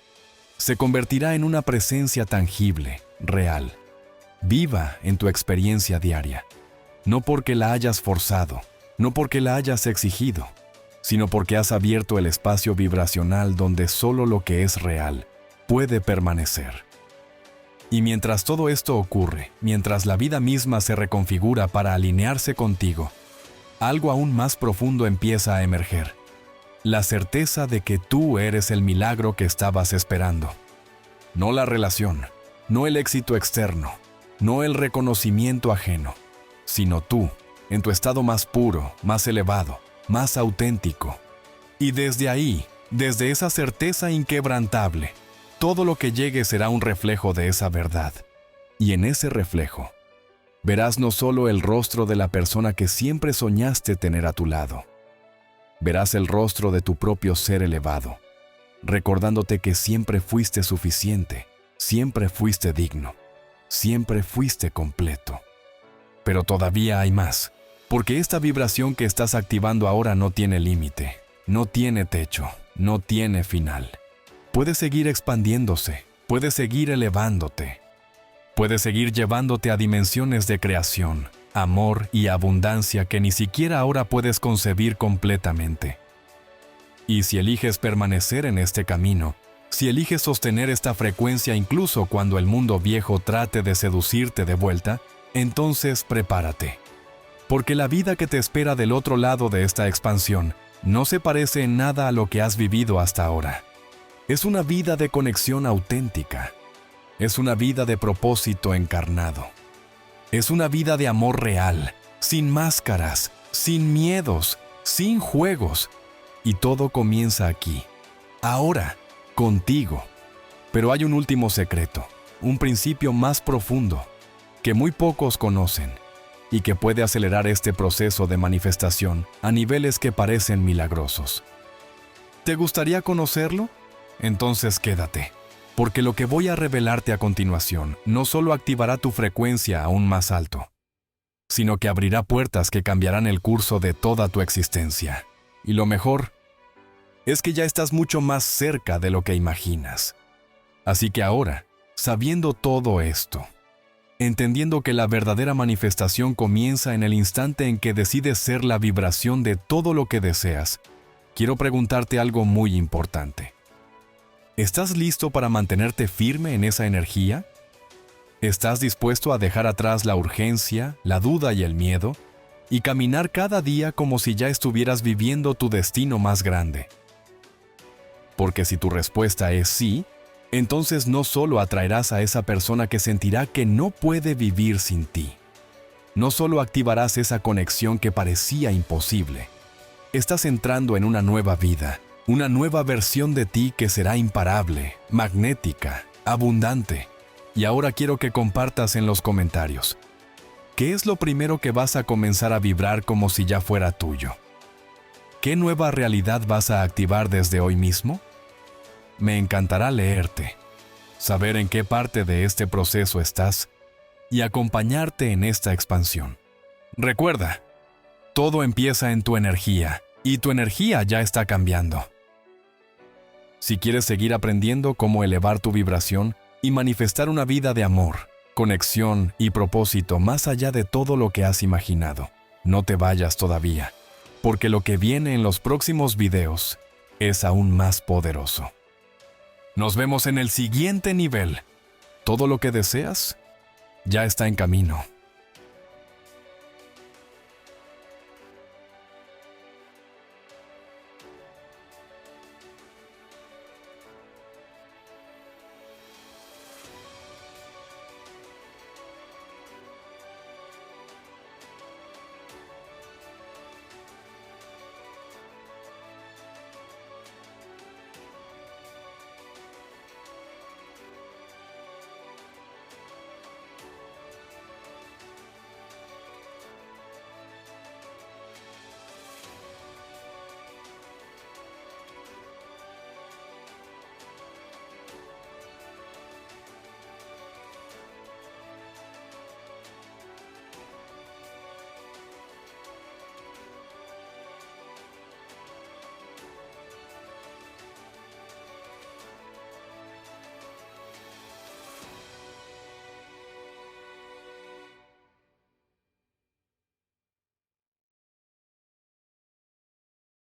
se convertirá en una presencia tangible, real, viva en tu experiencia diaria. No porque la hayas forzado, no porque la hayas exigido, sino porque has abierto el espacio vibracional donde solo lo que es real puede permanecer. Y mientras todo esto ocurre, mientras la vida misma se reconfigura para alinearse contigo, algo aún más profundo empieza a emerger. La certeza de que tú eres el milagro que estabas esperando. No la relación, no el éxito externo, no el reconocimiento ajeno, sino tú, en tu estado más puro, más elevado, más auténtico. Y desde ahí, desde esa certeza inquebrantable, todo lo que llegue será un reflejo de esa verdad. Y en ese reflejo, verás no solo el rostro de la persona que siempre soñaste tener a tu lado, verás el rostro de tu propio ser elevado, recordándote que siempre fuiste suficiente, siempre fuiste digno, siempre fuiste completo. Pero todavía hay más, porque esta vibración que estás activando ahora no tiene límite, no tiene techo, no tiene final. Puede seguir expandiéndose, puede seguir elevándote, puede seguir llevándote a dimensiones de creación, amor y abundancia que ni siquiera ahora puedes concebir completamente. Y si eliges permanecer en este camino, si eliges sostener esta frecuencia incluso cuando el mundo viejo trate de seducirte de vuelta, entonces prepárate. Porque la vida que te espera del otro lado de esta expansión no se parece en nada a lo que has vivido hasta ahora. Es una vida de conexión auténtica. Es una vida de propósito encarnado. Es una vida de amor real, sin máscaras, sin miedos, sin juegos. Y todo comienza aquí, ahora, contigo. Pero hay un último secreto, un principio más profundo, que muy pocos conocen, y que puede acelerar este proceso de manifestación a niveles que parecen milagrosos. ¿Te gustaría conocerlo? Entonces quédate. Porque lo que voy a revelarte a continuación no solo activará tu frecuencia aún más alto, sino que abrirá puertas que cambiarán el curso de toda tu existencia. Y lo mejor es que ya estás mucho más cerca de lo que imaginas. Así que ahora, sabiendo todo esto, entendiendo que la verdadera manifestación comienza en el instante en que decides ser la vibración de todo lo que deseas, quiero preguntarte algo muy importante. ¿Estás listo para mantenerte firme en esa energía? ¿Estás dispuesto a dejar atrás la urgencia, la duda y el miedo, y caminar cada día como si ya estuvieras viviendo tu destino más grande? Porque si tu respuesta es sí, entonces no solo atraerás a esa persona que sentirá que no puede vivir sin ti, no solo activarás esa conexión que parecía imposible, estás entrando en una nueva vida, una nueva versión de ti que será imparable, magnética, abundante. Y ahora quiero que compartas en los comentarios. ¿Qué es lo primero que vas a comenzar a vibrar como si ya fuera tuyo? ¿Qué nueva realidad vas a activar desde hoy mismo? Me encantará leerte, saber en qué parte de este proceso estás y acompañarte en esta expansión. Recuerda, todo empieza en tu energía y tu energía ya está cambiando. Si quieres seguir aprendiendo cómo elevar tu vibración y manifestar una vida de amor, conexión y propósito más allá de todo lo que has imaginado, no te vayas todavía, porque lo que viene en los próximos videos es aún más poderoso. Nos vemos en el siguiente nivel. Todo lo que deseas ya está en camino.